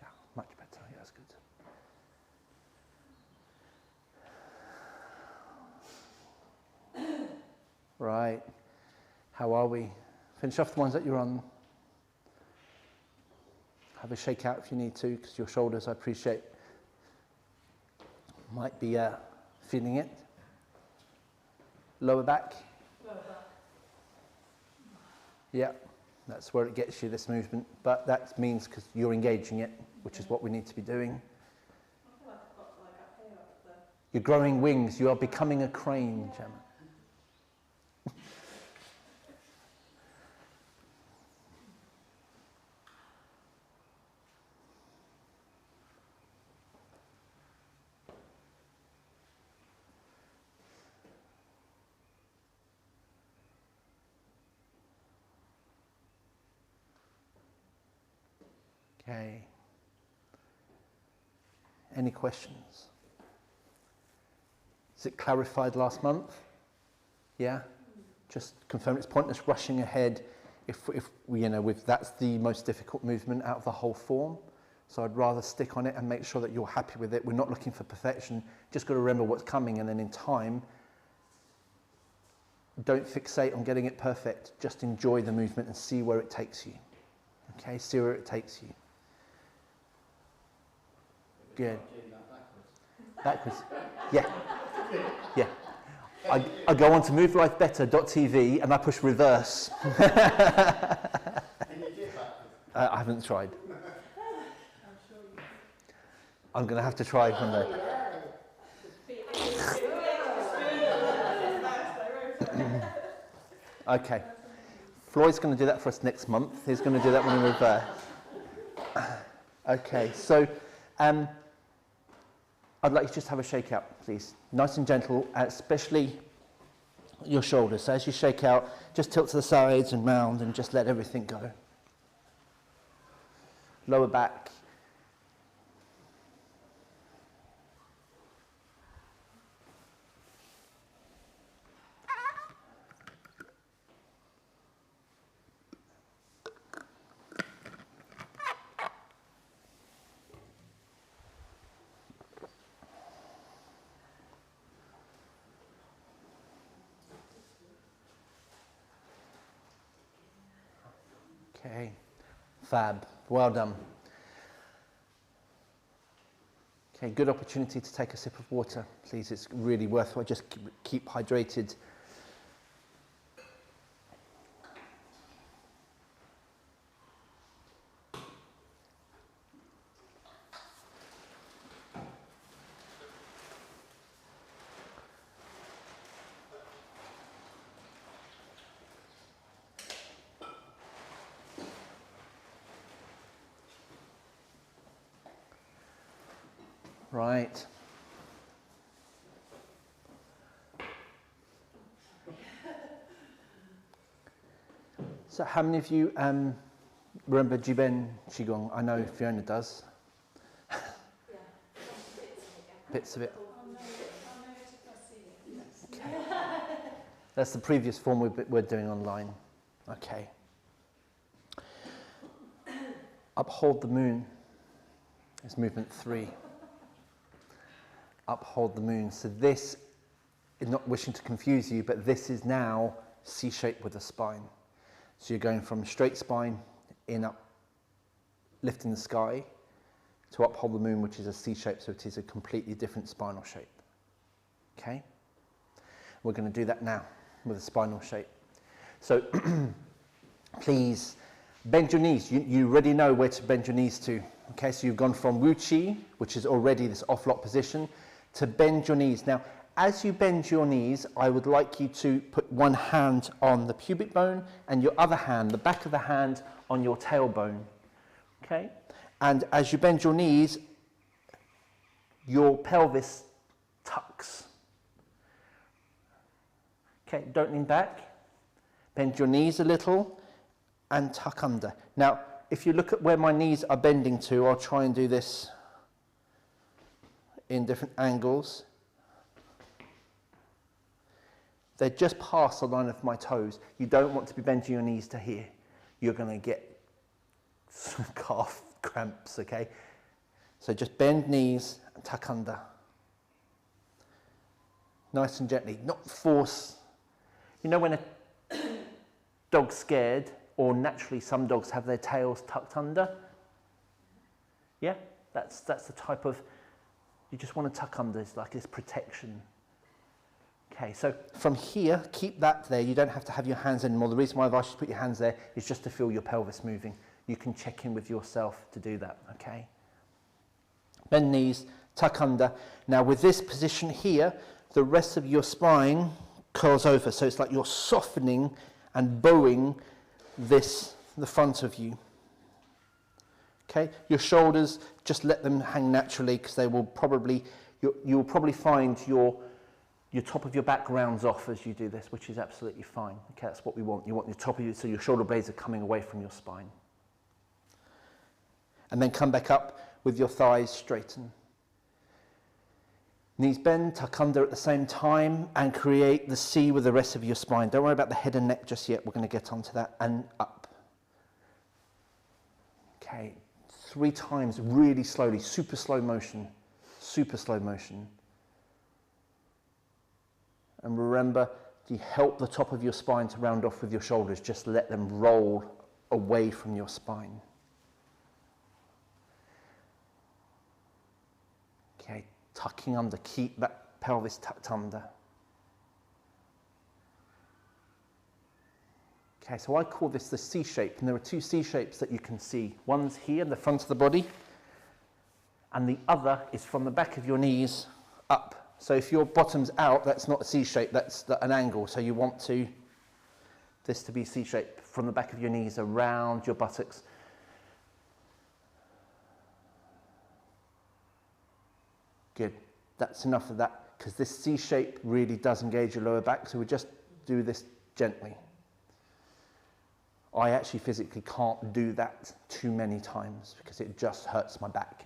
Yeah, much better. Yeah, that's good. Right. How are we? Finish off the ones that you're on. Have a shake out if you need to, because your shoulders, I appreciate, might be feeling it. Lower back. Lower back. Yeah, that's where it gets you, this movement. But that means because you're engaging it, which is what we need to be doing. I feel like I've got like a hair up there. You're growing wings. You are becoming a crane, Gemma. Okay. Any questions? Is it clarified last month? Yeah? Just confirm it's pointless rushing ahead if that's the most difficult movement out of the whole form. So I'd rather stick on it and make sure that you're happy with it. We're not looking for perfection. Just got to remember what's coming, and then in time, don't fixate on getting it perfect. Just enjoy the movement and see where it takes you. Okay, see where it takes you. Good. Backwards. Yeah. Yeah. I go on to movelifebetter.tv and I push reverse. I haven't tried. I'm going to have to try one day. Okay. Floyd's going to do that for us next month. He's going to do that one in reverse. Okay, so I'd like you to just have a shake out, please. Nice and gentle, especially your shoulders. So as you shake out, just tilt to the sides and round and just let everything go. Lower back. Okay, fab, well done. Okay, good opportunity to take a sip of water, please. It's really worthwhile. Just keep hydrated. Right. So how many of you remember Jiben Qigong? I know Fiona does. Bits of it. Okay. That's the previous form we're doing online. Okay. Uphold the moon is movement 3. Uphold the moon. So this is not wishing to confuse you, but this is now C-shape with a spine. So you're going from straight spine in up, lifting the sky, to uphold the moon, which is a C-shape, so it is a completely different spinal shape. Okay? We're going to do that now with a spinal shape. So please bend your knees. You already know where to bend your knees to. Okay, so you've gone from Wu Chi, which is already this off-lock position, to bend your knees. Now, as you bend your knees, I would like you to put one hand on the pubic bone and your other hand, the back of the hand, on your tailbone. Okay? And as you bend your knees, your pelvis tucks. Okay, don't lean back. Bend your knees a little and tuck under. Now, if you look at where my knees are bending to, I'll try and do this in different angles. They're just past the line of my toes. You don't want to be bending your knees to here. You're going to get some calf cramps, okay? So just bend knees and tuck under. Nice and gently, not force. You know when a dog's scared, or naturally some dogs have their tails tucked under? Yeah, that's the type of, you just want to tuck under, it's like this protection. Okay, so from here, keep that there. You don't have to have your hands anymore. The reason why I've asked you to put your hands there is just to feel your pelvis moving. You can check in with yourself to do that, okay? Bend knees, tuck under. Now with this position here, the rest of your spine curls over. So it's like you're softening and bowing the front of you. Okay, your shoulders, just let them hang naturally because they will probably, you'll probably find your top of your back rounds off as you do this, which is absolutely fine. Okay, that's what we want. You want your top of you, so your shoulder blades are coming away from your spine. And then come back up with your thighs straighten. Knees bend, tuck under at the same time, and create the C with the rest of your spine. Don't worry about the head and neck just yet. We're going to get onto that. And up. Okay, 3 times, really slowly, super slow motion. Super slow motion. And remember, you help the top of your spine to round off with your shoulders. Just let them roll away from your spine. Okay, tucking under. Keep that pelvis tucked under. Okay, so I call this the C shape, and there are 2 C shapes that you can see. One's here in the front of the body, and the other is from the back of your knees up. So if your bottom's out, that's not a C shape, that's an angle. So you want this to be C shape from the back of your knees around your buttocks. Good, that's enough of that, because this C shape really does engage your lower back, so we just do this gently. I actually physically can't do that too many times because it just hurts my back.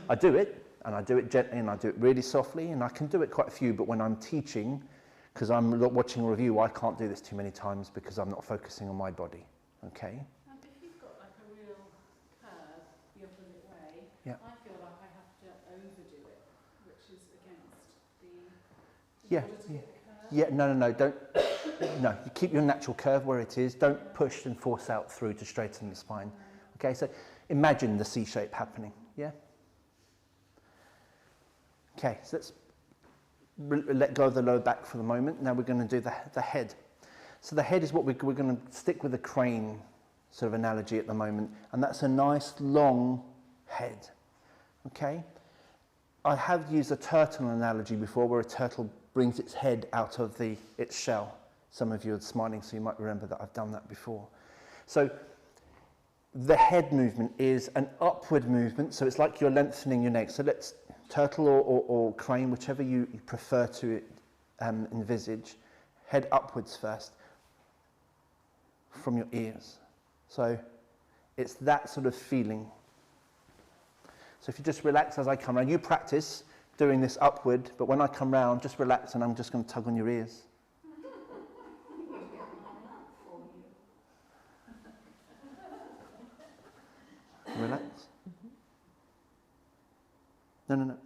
I do it, and I do it gently, and I do it really softly, and I can do it quite a few, but when I'm teaching, because I'm watching a review, I can't do this too many times because I'm not focusing on my body, okay? And if you've got like a real curve the opposite way, Yeah. I feel like I have to overdo it, which is against the Yeah, order to yeah. get the curve. Yeah, no, don't, no, you keep your natural curve where it is, don't push and force out through to straighten the spine, okay? So imagine the C shape happening, yeah? Okay, so let's let go of the lower back for the moment. Now we're going to do the head. So the head is what we're going to stick with the crane sort of analogy at the moment, and that's a nice long head, okay? I have used a turtle analogy before, where a turtle brings its head out of its shell. Some of you are smiling, so you might remember that I've done that before. So the head movement is an upward movement, so it's like you're lengthening your neck. So let's turtle or crane, whichever you prefer to envisage. Head upwards first from your ears. So it's that sort of feeling. So if you just relax as I come around, you practice doing this upward, but when I come round, just relax and I'm just going to tug on your ears. No.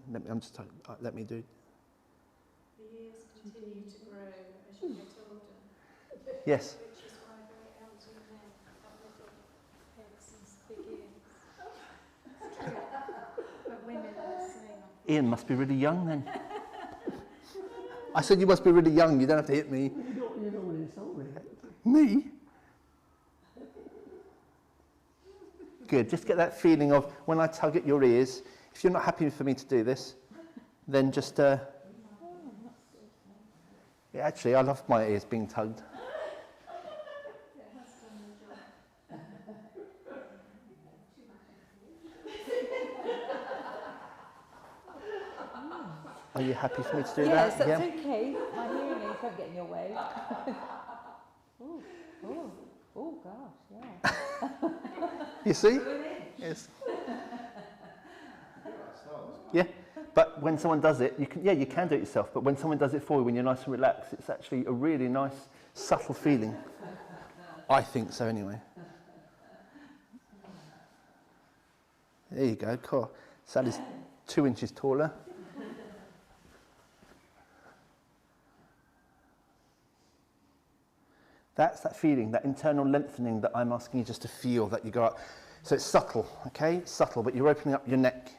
Let me do. The ears continue to grow as you get older. Yes. Which is why very elderly men have little heads and big ears. It's true. But women are the same. Ian must be really young then. I said you must be really young. You don't have to hit me. You don't want to insult me. Me? Good. Just get that feeling of when I tug at your ears. If you're not happy for me to do this, then just. Yeah, actually, I love my ears being tugged. Are you happy for me to do Yes, that? that's okay. My hearing aids won't get in your way. Oh gosh, yeah. You see? Yes. Yeah, but when someone does it, you can do it yourself, but when someone does it for you, when you're nice and relaxed, it's actually a really nice, subtle feeling. I think so anyway. There you go, cool. Sally's 2 inches taller. That's that feeling, that internal lengthening that I'm asking you just to feel, that you go up. So it's subtle, okay? It's subtle, but you're opening up your neck.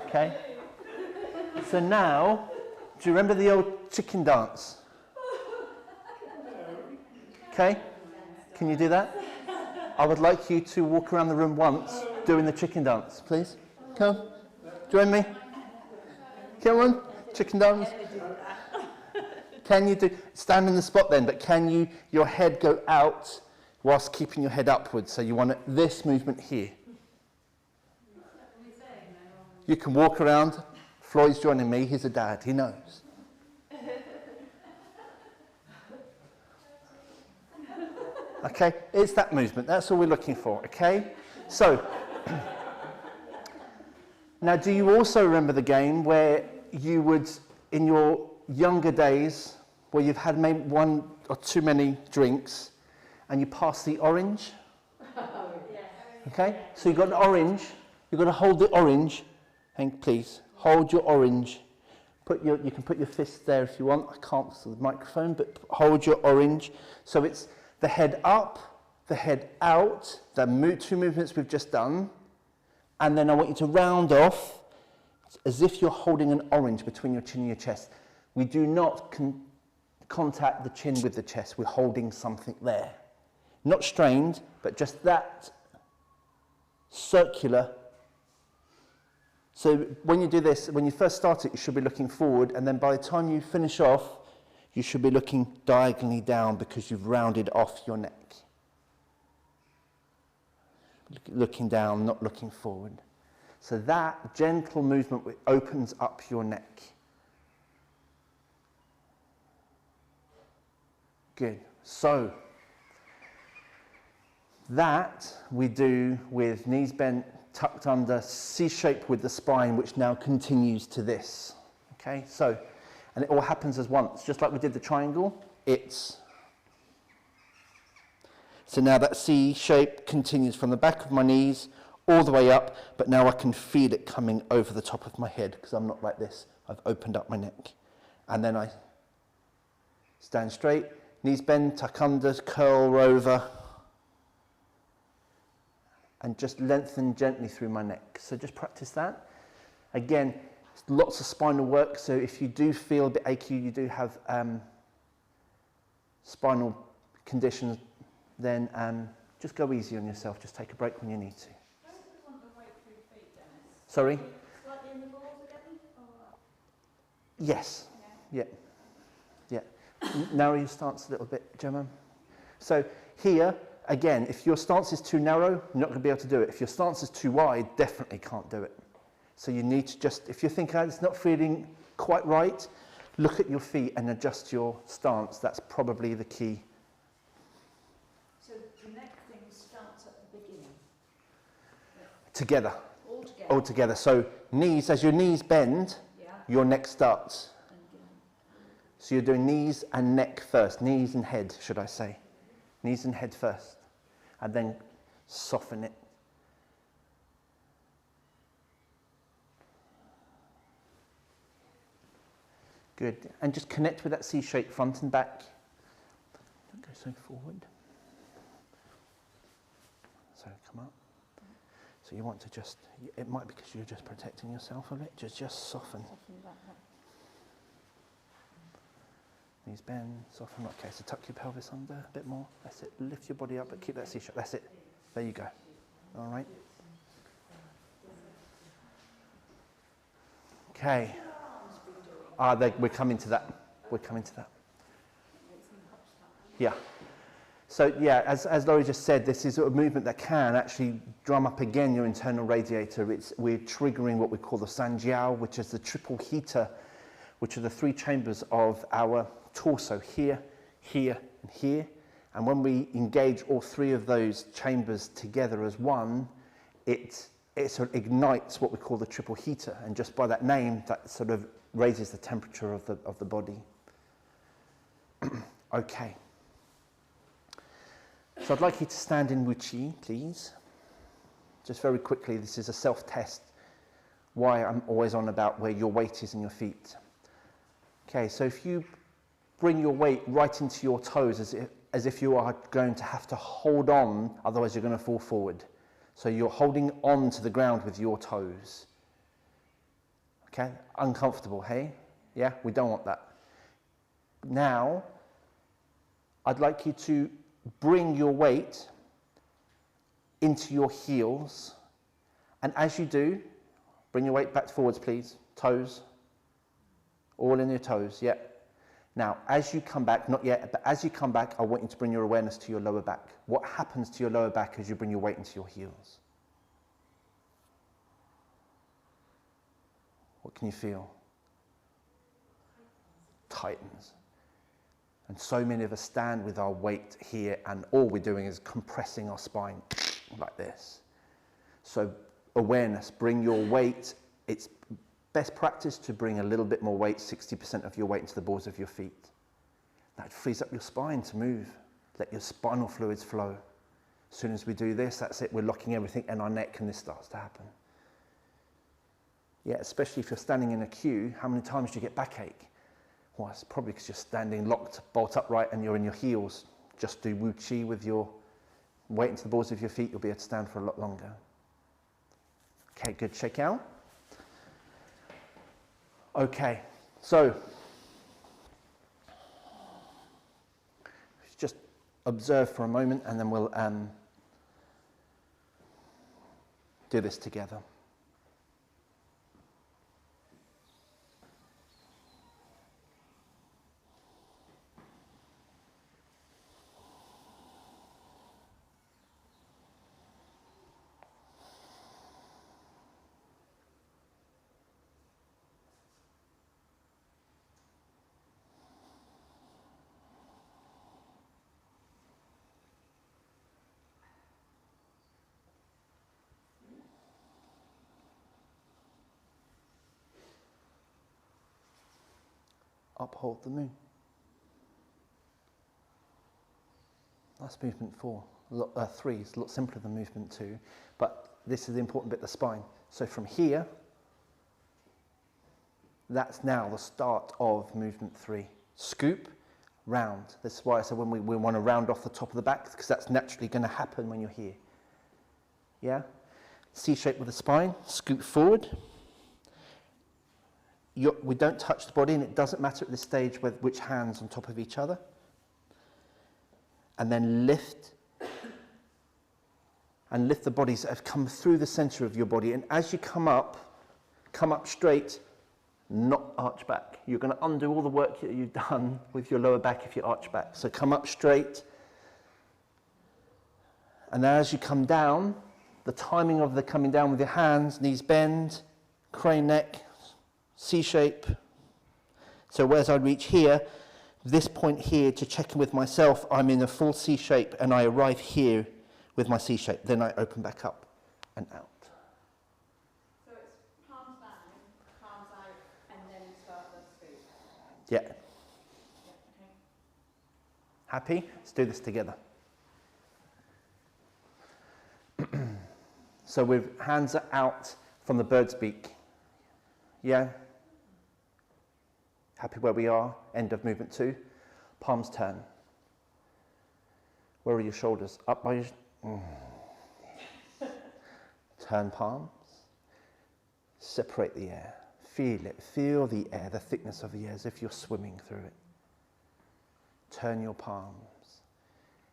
Okay? So now, do you remember the old chicken dance? Okay? Can you do that? I would like you to walk around the room once doing the chicken dance, please. Come on. Join me. Come on. Chicken dance. Can you stand in the spot then, but can your head go out whilst keeping your head upwards? So you want this movement here. You can walk around. Floyd's joining me. He's a dad. He knows. Okay, it's that movement. That's all we're looking for, okay? So, now do you also remember the game where you would, in your younger days, where you've had maybe one or too many drinks, and you pass the orange? Okay, so you've got an orange. You've got to hold the orange. Hank, please, hold your orange. You can put your fist there if you want. I can't because of the microphone, but hold your orange. So it's the head up, the head out, the two movements we've just done, and then I want you to round off as if you're holding an orange between your chin and your chest. We do not contact the chin with the chest. We're holding something there. Not strained, but just that circular. So when you do this, when you first start it, you should be looking forward, and then by the time you finish off, you should be looking diagonally down because you've rounded off your neck. Looking down, not looking forward. So that gentle movement opens up your neck. Good. So that we do with knees bent, tucked under, C-shape with the spine, which now continues to this. Okay, so, and it all happens as once, just like we did the triangle. So now that C shape continues from the back of my knees all the way up, but now I can feel it coming over the top of my head because I'm not like this. I've opened up my neck. And then I stand straight, knees bend, tuck under, curl over, and just lengthen gently through my neck. So just practice that. Again, lots of spinal work, so if you do feel a bit achy, you do have spinal conditions, then just go easy on yourself. Just take a break when you need to. Don't we want the weight through your feet, Dennis? Sorry? Slightly in the balls again? Or? Yes. Yeah. Narrow your stance a little bit, Gemma. So here, again, if your stance is too narrow, you're not going to be able to do it. If your stance is too wide, definitely can't do it. So you need to just, if you think it's not feeling quite right, look at your feet and adjust your stance. That's probably the key. So the neck thing starts at the beginning? Together. All together? All together. So knees, as your knees bend, your neck starts. So you're doing knees and neck first. Knees and head, should I say. Knees and head first. And then Soften it. Good. And just connect with that C shape front and back. Don't go so forward. So come up. So you want to just, it might be because you're just protecting yourself a bit, just soften. Knees bend, soften. Okay, so tuck your pelvis under a bit more. That's it. Lift your body up, but keep that C shape. That's it. There you go. All right. Okay. We're coming to that. We're coming to that. Yeah. So yeah, as Laurie just said, this is a movement that can actually drum up again your internal radiator. We're triggering what we call the Sanjiao, which is the triple heater, which are the 3 chambers of our torso, here, here, and here. And when we engage all 3 of those chambers together as one, it sort of ignites what we call the triple heater. And just by that name, that sort of raises the temperature of the body. Okay. So I'd like you to stand in Wuqi, please. Just very quickly, this is a self-test, why I'm always on about where your weight is in your feet. Okay, so if you bring your weight right into your toes as if you are going to have to hold on, otherwise you're going to fall forward. So you're holding on to the ground with your toes. Okay, uncomfortable, hey? Yeah, we don't want that. Now, I'd like you to bring your weight into your heels, and as you do, bring your weight back forwards, please. Toes, all in your toes, yeah. Now, as you come back, not yet, but as you come back, I want you to bring your awareness to your lower back. What happens to your lower back as you bring your weight into your heels? What can you feel? Tightens. And so many of us stand with our weight here, and all we're doing is compressing our spine like this. So awareness, bring your weight. It's best practice to bring a little bit more weight, 60% of your weight into the balls of your feet. That frees up your spine to move. Let your spinal fluids flow. As soon as we do this, that's it. We're locking everything in our neck, and this starts to happen. Yeah, especially if you're standing in a queue, how many times do you get backache? Well, it's probably because you're standing locked, bolt upright, and you're in your heels. Just do Wuqi with your weight into the balls of your feet. You'll be able to stand for a lot longer. Okay, good. Shake out. Okay, so just observe for a moment, and then we'll do this together. Uphold the moon. That's movement 4. 3 is a lot simpler than movement 2, but this is the important bit, the spine. So from here, that's now the start of movement 3. Scoop, round. This is why I said when we want to round off the top of the back, because that's naturally going to happen when you're here. Yeah? C shape with the spine, scoop forward. We don't touch the body, and it doesn't matter at this stage which hands on top of each other. And then lift. And lift the bodies that have come through the center of your body. And as you come up straight, not arch back. You're going to undo all the work that you've done with your lower back if you arch back. So come up straight. And as you come down, the timing of the coming down with your hands, knees bend, crane neck, C shape. So whereas I reach here, this point here to check in with myself, I'm in a full C shape, and I arrive here with my C shape. Then I open back up and out. So it's palms down, palms out, and then start the scoop. Yeah. Yeah, okay. Happy? Let's do this together. So with hands are out from the bird's beak. Yeah? Happy where we are? End of movement 2. Palms turn. Where are your shoulders? Up by your... Turn palms. Separate the air. Feel it. Feel the air, the thickness of the air, as if you're swimming through it. Turn your palms.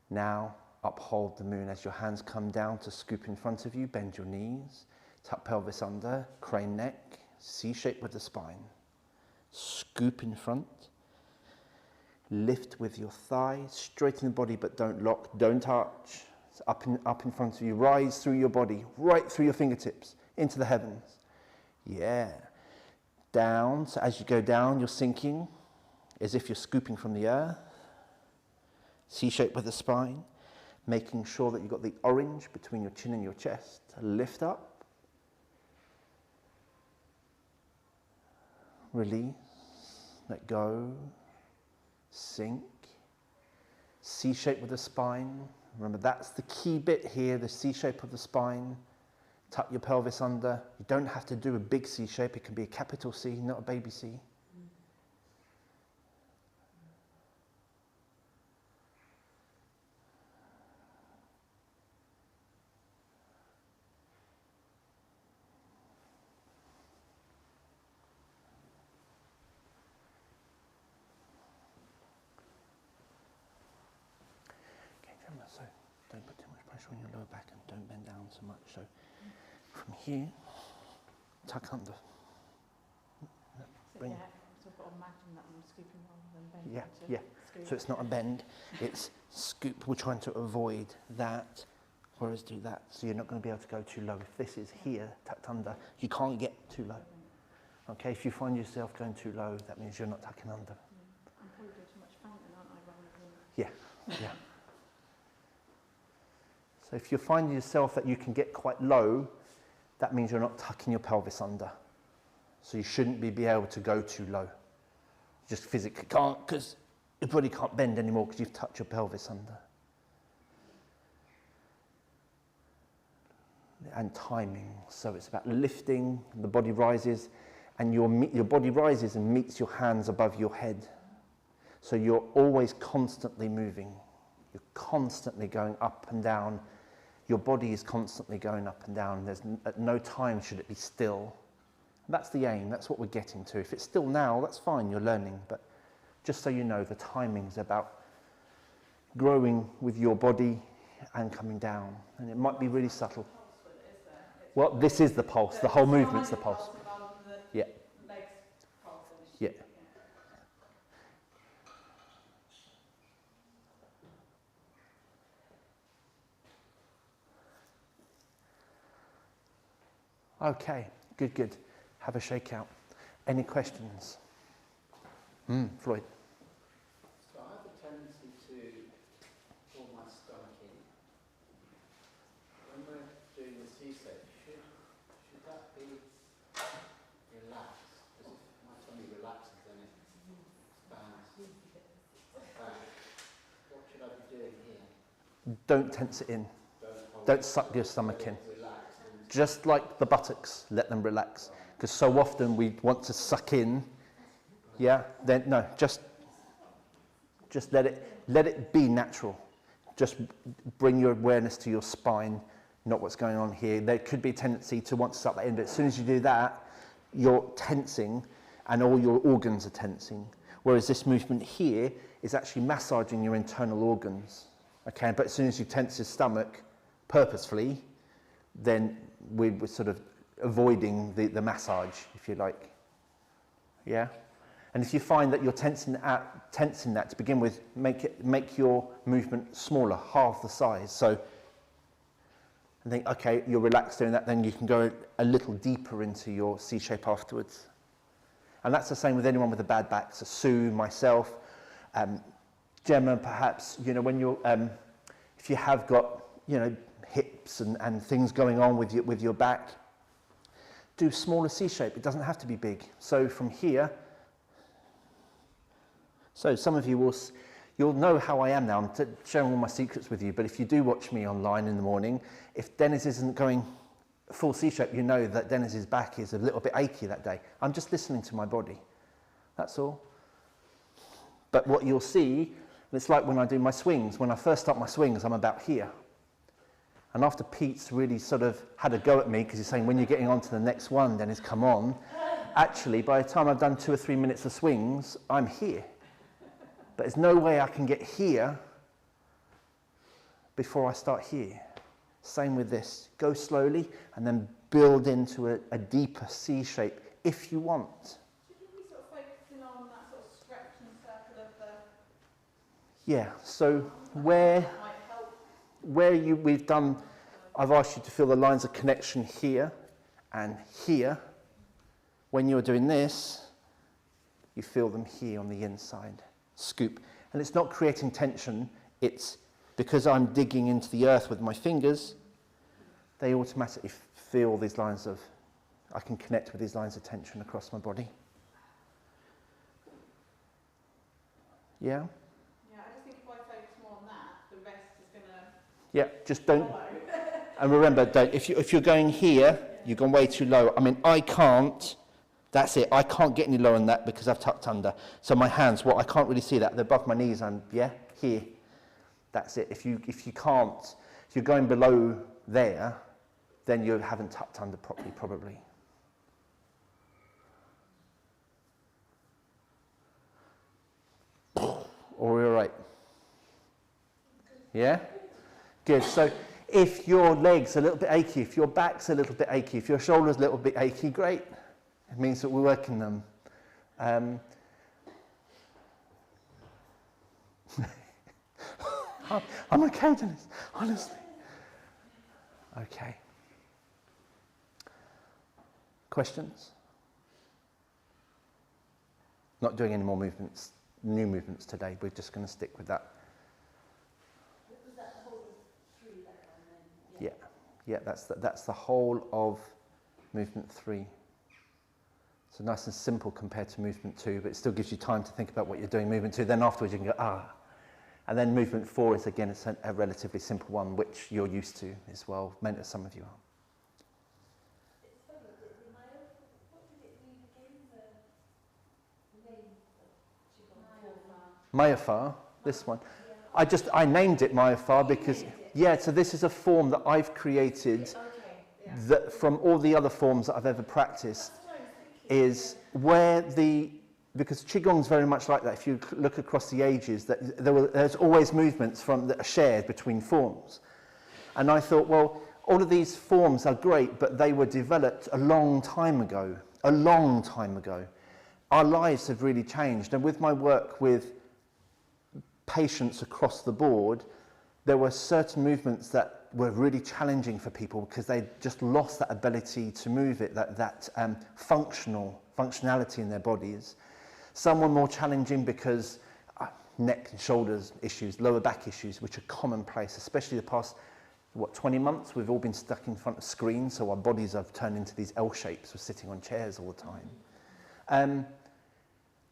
Now, uphold the moon as your hands come down to scoop in front of you. Bend your knees. Tuck pelvis under. Crane neck. C-shape with the spine. Scoop in front. Lift with your thighs. Straighten the body, but don't lock. Don't touch. It's up in front of you. Rise through your body. Right through your fingertips. Into the heavens. Yeah. Down. So as you go down, you're sinking as if you're scooping from the earth. C-shape with the spine. Making sure that you've got the orange between your chin and your chest. Lift up. Release. Let go. Sink. C-shape with the spine. Remember, that's the key bit here, the C-shape of the spine. Tuck your pelvis under. You don't have to do a big C-shape. It can be a capital C, not a baby C. So don't put too much pressure on your lower back and don't bend down so much. So from here, tuck under. Bring. Yeah, so I've got to imagine that I'm scooping rather than bending. Yeah, yeah. Scoop. So it's not a bend, it's scoop. We're trying to avoid that, whereas do that. So you're not going to be able to go too low. If this is here, tucked under, you can't get too low. Okay, if you find yourself going too low, that means you're not tucking under. I'm probably doing too much fainting, aren't I, rather than... Yeah. So if you find yourself that you can get quite low, that means you're not tucking your pelvis under. So you shouldn't be able to go too low. You just physically can't, because your body can't bend anymore because you've tucked your pelvis under. And timing. So it's about lifting, the body rises, and your body rises and meets your hands above your head. So you're always constantly moving. You're constantly going up and down. Your body is constantly going up and down. At no time should it be still. That's the aim. That's what we're getting to. If it's still now, that's fine. You're learning. But just so you know, the timing's about growing with your body and coming down. And it might be really subtle. Well, this is the pulse. The whole movement's the pulse. Yeah. Yeah. Okay, good. Have a shakeout. Any questions? Floyd. So I have a tendency to pull my stomach in. When we're doing the C-shape, should that be relaxed? Because if my tummy relaxes, then it expands back. What should I be doing here? Don't tense it in. Don't suck your stomach in. Just like the buttocks, let them relax. Because so often we want to suck in. Yeah, then no, just let it be natural. Just bring your awareness to your spine, not what's going on here. There could be a tendency to want to suck that in, but as soon as you do that, you're tensing and all your organs are tensing. Whereas this movement here is actually massaging your internal organs. Okay, but as soon as you tense your stomach purposefully, then we're sort of avoiding the massage, if you like. Yeah? And if you find that you're tensing that to begin with, make your movement smaller, half the size. So I think, okay, you're relaxed doing that, then you can go a little deeper into your C shape afterwards. And that's the same with anyone with a bad back. So Sue, myself, Gemma, perhaps, when you're, if you have got, hips and things going on with your back, do smaller C shape. It doesn't have to be big. So from here, so some of you you'll know how I am now. I'm sharing all my secrets with you, but if you do watch me online in the morning, if Dennis isn't going full C shape, you know that Dennis's back is a little bit achy that day. I'm just listening to my body. That's all. But what you'll see, it's like when I do my swings. When I first start my swings, I'm about here. And after Pete's really sort of had a go at me, because he's saying, when you're getting on to the next one, Dennis, come on. Actually, by the time I've done 2 or 3 minutes of swings, I'm here. But there's no way I can get here before I start here. Same with this. Go slowly and then build into a deeper C shape if you want. Should you be sort of focusing on that sort of stretch and circle of the... Yeah, so where we've done, I've asked you to feel the lines of connection here and here. When you're doing this, you feel them here on the inside. Scoop. And it's not creating tension, it's because I'm digging into the earth with my fingers, they automatically feel these lines of, I can connect with these lines of tension across my body. Yeah? Yeah, I just think if I focus more on that, the rest is going to... Yeah, just don't, and remember, don't, if you're going here, you've gone way too low. I mean, I can't, that's it, I can't get any lower than that because I've tucked under. So my hands, well, I can't really see that, they're above my knees, and yeah, here. That's it. If you can't, if you're going below there, then you haven't tucked under properly, probably. Or we're all right. Yeah? Good. So if your leg's a little bit achy, if your back's a little bit achy, if your shoulder's a little bit achy, great. It means that we're working them. I'm okay, Dennis, honestly. Okay. Questions? Not doing any more movements, new movements today. We're just going to stick with that. Was that the whole of 3 there and then? Yeah, that's the whole of movement 3. So nice and simple compared to movement 2, but it still gives you time to think about what you're doing. Movement 2, then afterwards you can go, ah. And then movement 4 is, again, it's a relatively simple one, which you're used to as well, meant as some of you are. It's funny, what did it mean again? The name of Mayapha, this one. I named it Mayapha because, yeah, so this is a form that I've created that from all the other forms that I've ever practiced is where because Qigong's very much like that. If you look across the ages, that there's always movements that are shared between forms. And I thought, well, all of these forms are great, but they were developed a long time ago. A long time ago. Our lives have really changed. And with my work with patients across the board, there were certain movements that were really challenging for people because they just lost that ability to move it, that functionality in their bodies. Some were more challenging because neck and shoulders issues, lower back issues, which are commonplace, especially the past, 20 months, we've all been stuck in front of screens, so our bodies have turned into these L shapes. We're sitting on chairs all the time. And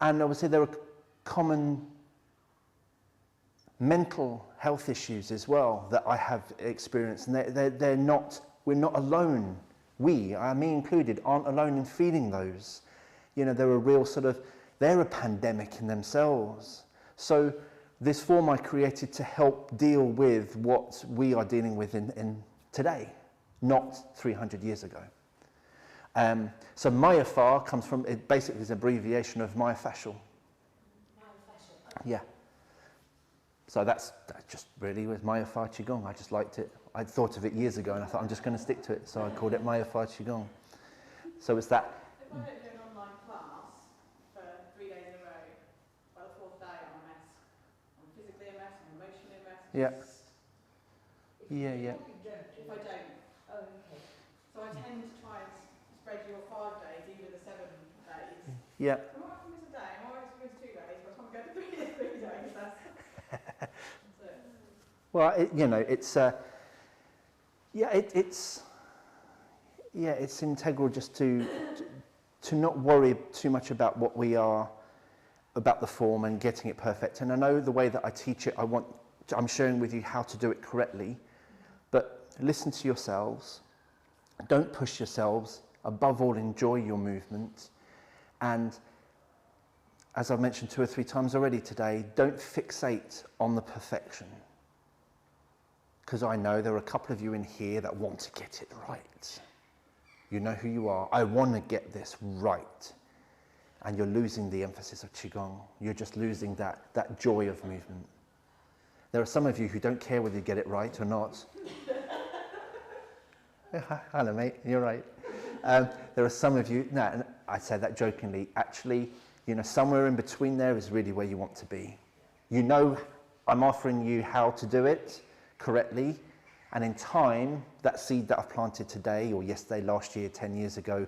I would say there are common mental health issues as well that I have experienced, and we're not alone. We, me included, aren't alone in feeling those. You know, they're a real they're a pandemic in themselves. So this form I created to help deal with what we are dealing with in today, not 300 years ago. So Mayapha comes from, it basically is an abbreviation of myofascial. Yeah. So that just really was Mayapha Qigong. I just liked it. I'd thought of it years ago and I thought I'm just going to stick to it. So I called it Mayapha Qigong. So it's that. If I don't do an online class for 3 days in a row, by the 4th day I'm a mess. I'm physically a mess, I'm emotionally a mess. Yeah. Yeah. If I don't. Oh, okay. So I tend to try and spread your 5 days, even the 7 days. Yeah. I'm alright to miss a day, I'm alright to miss 2 days, but I'm going to go to 3 days. That's it. Well, it's integral just to not worry too much about what we are, about the form and getting it perfect. And I know the way that I teach it, I'm sharing with you how to do it correctly, but listen to yourselves, Don't push yourselves. Above all, enjoy your movement. And as I've mentioned 2 or 3 times already today, don't fixate on the perfection. Because I know there are a couple of you in here that want to get it right. You know who you are. I want to get this right. And you're losing the emphasis of Qigong. You're just losing that joy of movement. There are some of you who don't care whether you get it right or not. Hello, mate. You're right. There are some of you, no, and I say that jokingly, actually, you know, somewhere in between there is really where you want to be. You know, I'm offering you how to do it correctly, and in time, that seed that I've planted today, or yesterday, last year, 10 years ago,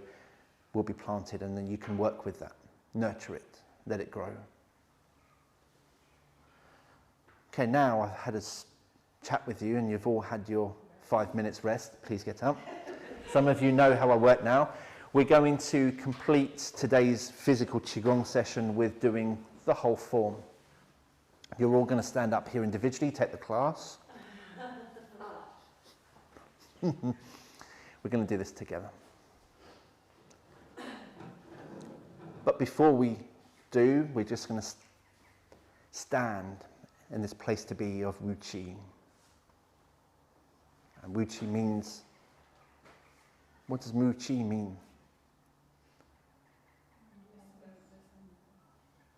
will be planted, and then you can work with that, nurture it, let it grow. Okay, now I've had a chat with you, and you've all had your 5 minutes rest. Please get up. Some of you know how I work now. We're going to complete today's physical Qigong session with doing the whole form. You're all going to stand up here individually, take the class. We're going to do this together. But before we do, we're just going to stand in this place to be of Wu Qi. And Wu Qi means, what does Wu Qi mean?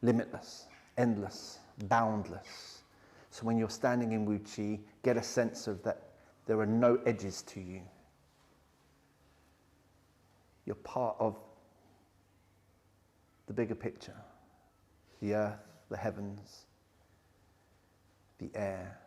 Limitless, endless, boundless. So when you're standing in Wu Qi, get a sense of that there are no edges to you. You're part of the bigger picture, the earth, the heavens, the air.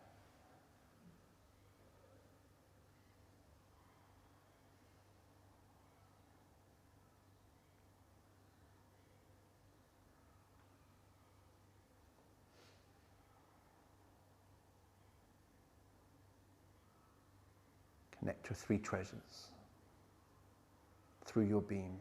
Connect your 3 treasures through your beam.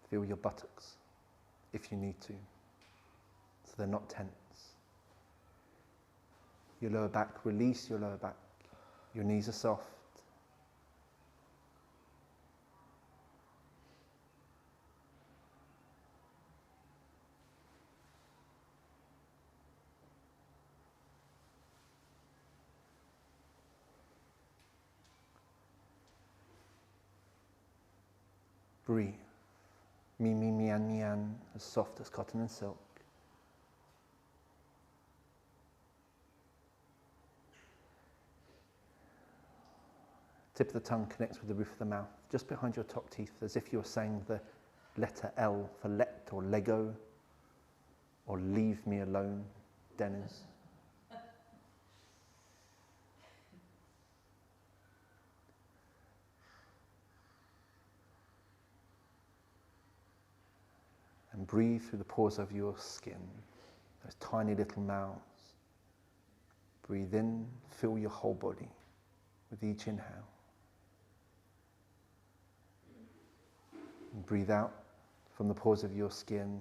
Feel your buttocks if you need to, so they're not tense. Your lower back, release your lower back. Your knees are soft. Breathe. Mi, mi, mian, mian, as soft as cotton and silk. Tip of the tongue connects with the roof of the mouth, just behind your top teeth, as if you're saying the letter L for let or Lego, or leave me alone, Dennis. And breathe through the pores of your skin, those tiny little mouths. Breathe in, fill your whole body with each inhale. And breathe out from the pores of your skin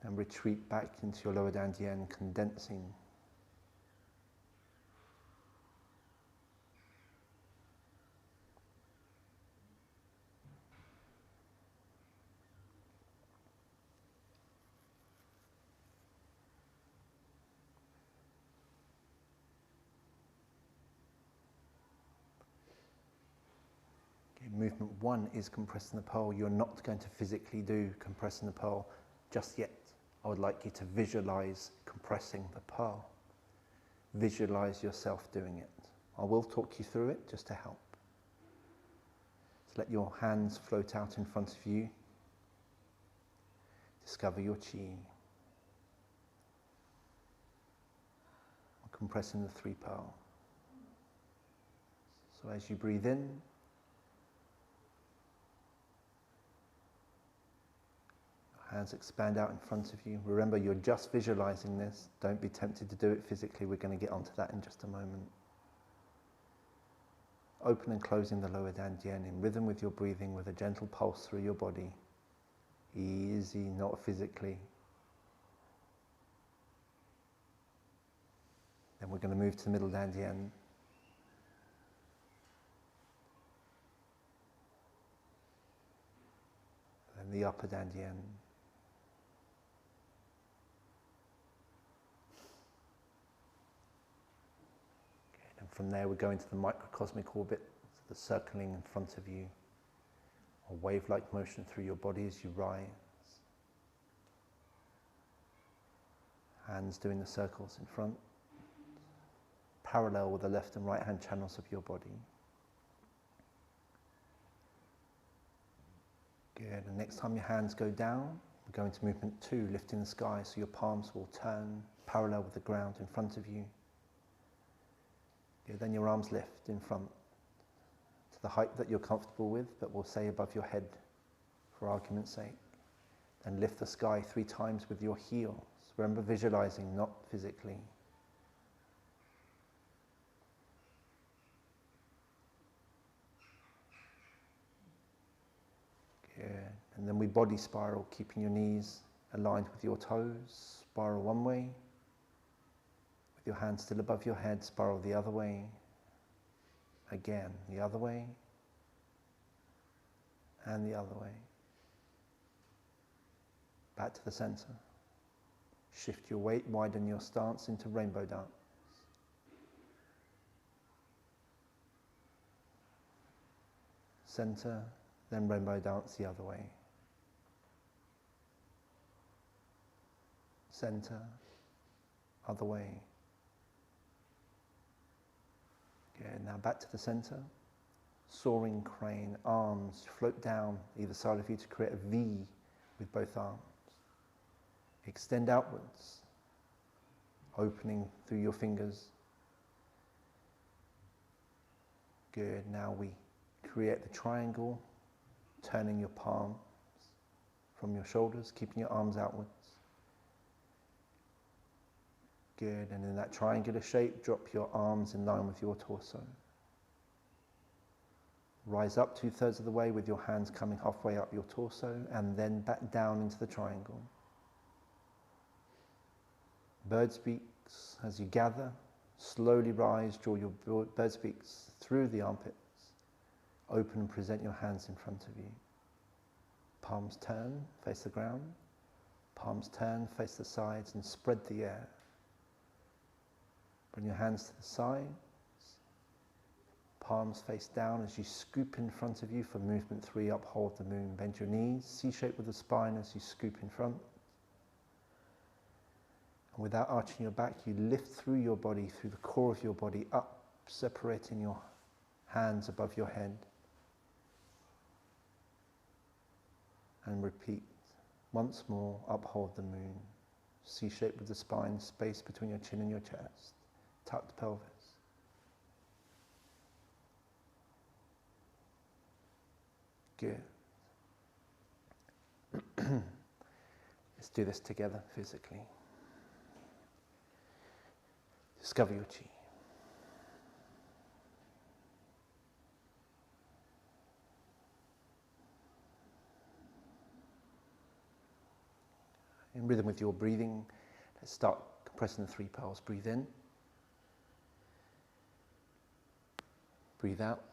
and retreat back into your lower dantian, condensing. Movement 1 is compressing the pearl. You're not going to physically do compressing the pearl just yet. I would like you to visualize compressing the pearl. Visualize yourself doing it. I will talk you through it just to help. So let your hands float out in front of you. Discover your qi. Compressing the 3 pearl. So as you breathe in, hands expand out in front of you. Remember, you're just visualizing this. Don't be tempted to do it physically. We're going to get onto that in just a moment. Open and closing the lower dantian in rhythm with your breathing, with a gentle pulse through your body. Easy, not physically. Then we're going to move to the middle dantian. Then the upper dantian. And from there we go into the microcosmic orbit, so the circling in front of you, a wave-like motion through your body as you rise. Hands doing the circles in front, parallel with the left and right hand channels of your body. Good, and next time your hands go down, we're going to movement 2, lifting the sky, so your palms will turn parallel with the ground in front of you. Good, then your arms lift in front to the height that you're comfortable with, but we'll say above your head for argument's sake. And lift the sky 3 times with your heels. Remember, visualizing, not physically. Good. And then we body spiral, keeping your knees aligned with your toes. Spiral one way. With your hands still above your head, spiral the other way. Again, the other way. And the other way. Back to the center. Shift your weight, widen your stance into rainbow dance. Center, then rainbow dance the other way. Center, other way. Good, now back to the center. Soaring crane, arms float down either side of you to create a V with both arms. Extend outwards, opening through your fingers. Good, now we create the triangle, turning your palms from your shoulders, keeping your arms outwards. Good, and in that triangular shape, drop your arms in line with your torso. Rise up 2/3 of the way with your hands coming halfway up your torso, and then back down into the triangle. Bird's beaks, as you gather, slowly rise, draw your bird's beaks through the armpits, open and present your hands in front of you. Palms turn, face the ground, palms turn, face the sides, and spread the air. Bring your hands to the sides, palms face down as you scoop in front of you for movement 3, uphold the moon. Bend your knees, C-shape with the spine as you scoop in front. And without arching your back, you lift through your body, through the core of your body, up, separating your hands above your head. And repeat. Once more, uphold the moon. C-shape with the spine, space between your chin and your chest. Tucked pelvis. Good. Let's do this together physically. Discover your chi. In rhythm with your breathing, let's start compressing the 3 pearls. Breathe in. Breathe out.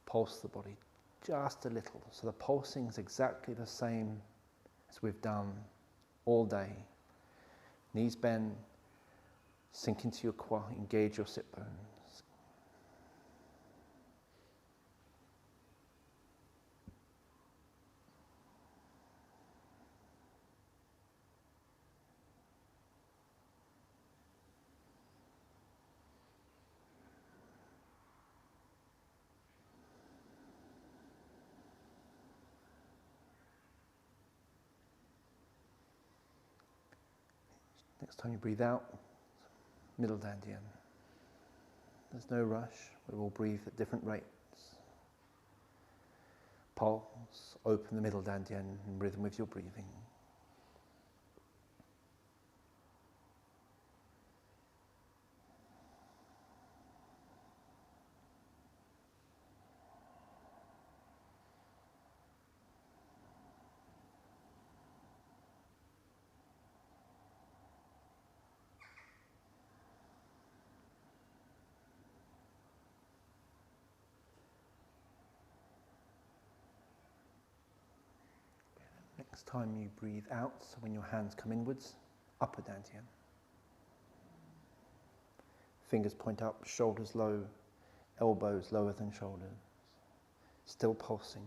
Pulse the body just a little. So the pulsing is exactly the same as we've done all day. Knees bend. Sink into your quad, engage your sit bones. Next time you breathe out, middle dantian. There's no rush, we all breathe at different rates. Pulse, open the middle dantian in rhythm with your breathing. Next time you breathe out, so when your hands come inwards, upward dantian. Fingers point up, shoulders low, elbows lower than shoulders. Still pulsing.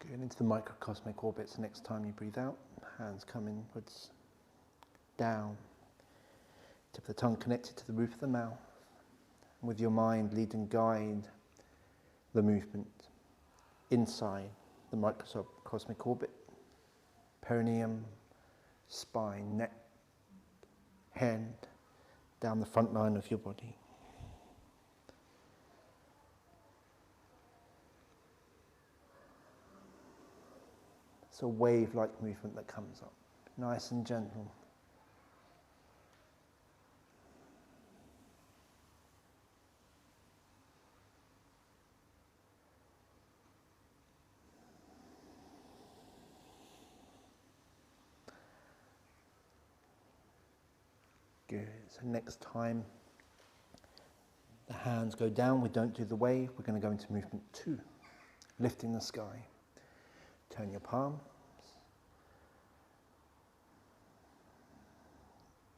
Going into the microcosmic orbits next time you breathe out. Hands come inwards, down. Tip of the tongue connected to the roof of the mouth. And with your mind, lead and guide the movement inside the microcosmic orbit. Perineum, spine, neck, head, down the front line of your body. It's a wave-like movement that comes up, nice and gentle. Good. So next time the hands go down, we don't do the wave, we're going to go into movement 2, lifting the sky. Turn your palms.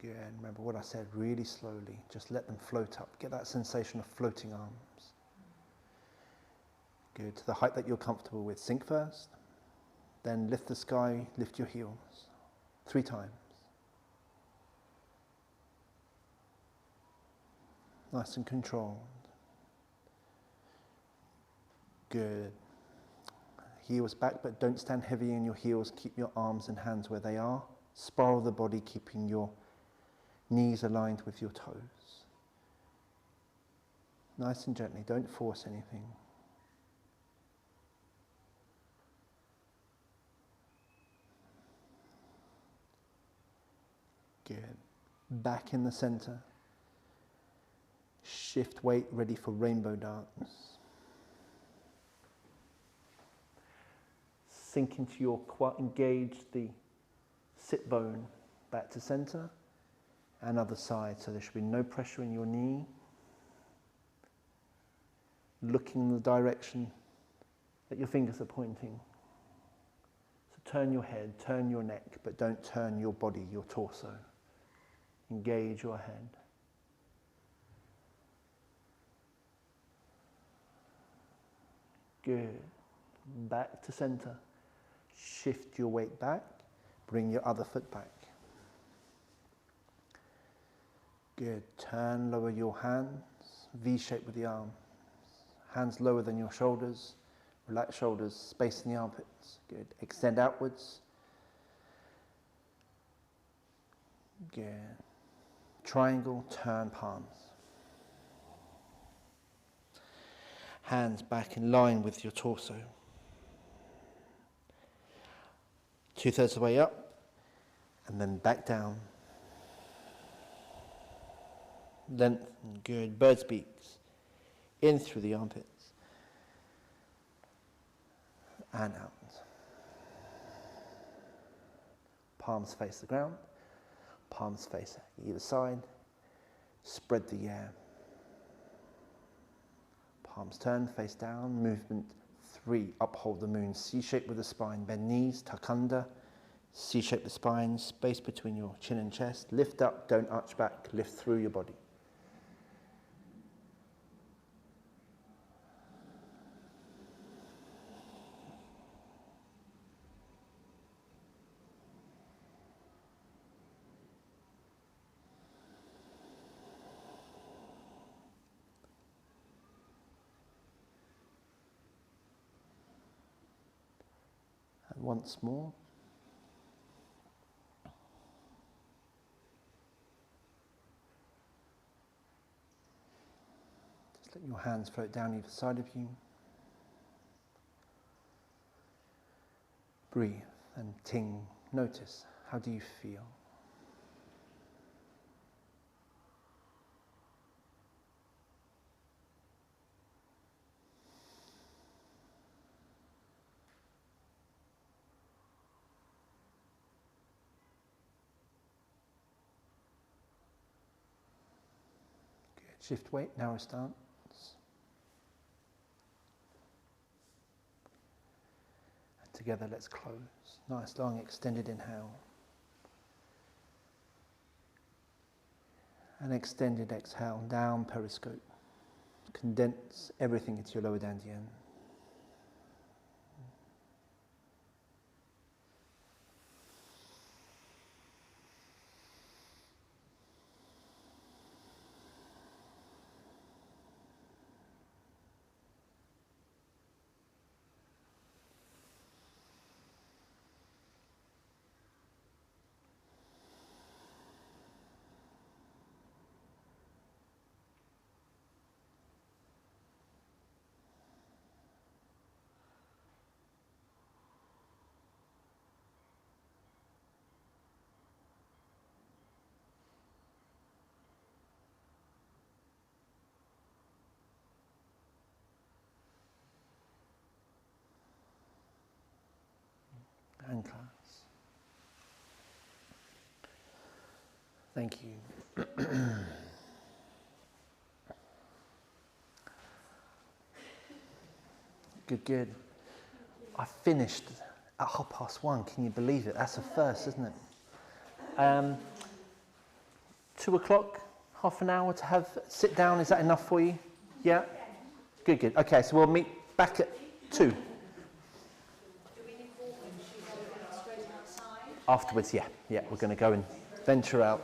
Good. Remember what I said, really slowly. Just let them float up. Get that sensation of floating arms. Good. To the height that you're comfortable with. Sink first. Then lift the sky, lift your heels. 3 times. Nice and controlled. Good. Heels back, but don't stand heavy in your heels. Keep your arms and hands where they are. Spiral the body, keeping your knees aligned with your toes. Nice and gently, don't force anything. Good. Back in the center. Shift weight, ready for rainbow dance. Sink into your quad, engage the sit bone back to center and other side, so there should be no pressure in your knee. Looking in the direction that your fingers are pointing. So turn your head, turn your neck, but don't turn your body, your torso. Engage your head. Good. Back to center. Shift your weight back. Bring your other foot back. Good. Turn, lower your hands. V-shape with the arms. Hands lower than your shoulders. Relax shoulders, space in the armpits. Good. Extend outwards. Good. Triangle, turn palms. Hands back in line with your torso. 2/3 of the way up, and then back down. Lengthen, good. Bird's beaks. In through the armpits. And out. Palms face the ground. Palms face either side. Spread the air. Palms turn, face down. Movement 3, uphold the moon. C-shape with the spine. Bend knees, tuck under. C-shape the spine, space between your chin and chest. Lift up, don't arch back. Lift through your body. Once more. Just let your hands float down either side of you. Breathe and ting. Notice, how do you feel? Good. Shift weight, narrow stance. And together, let's close. Nice, long, extended inhale. And extended exhale, down periscope. Condense everything into your lower dantian. And class. Thank you. Good, good. I finished at 1:30. Can you believe it? That's a first, isn't it? 2 o'clock, half an hour to have sit down. Is that enough for you? Yeah? Good, good. Okay, so we'll meet back at 2. Afterwards, yeah, we're going to go and venture out.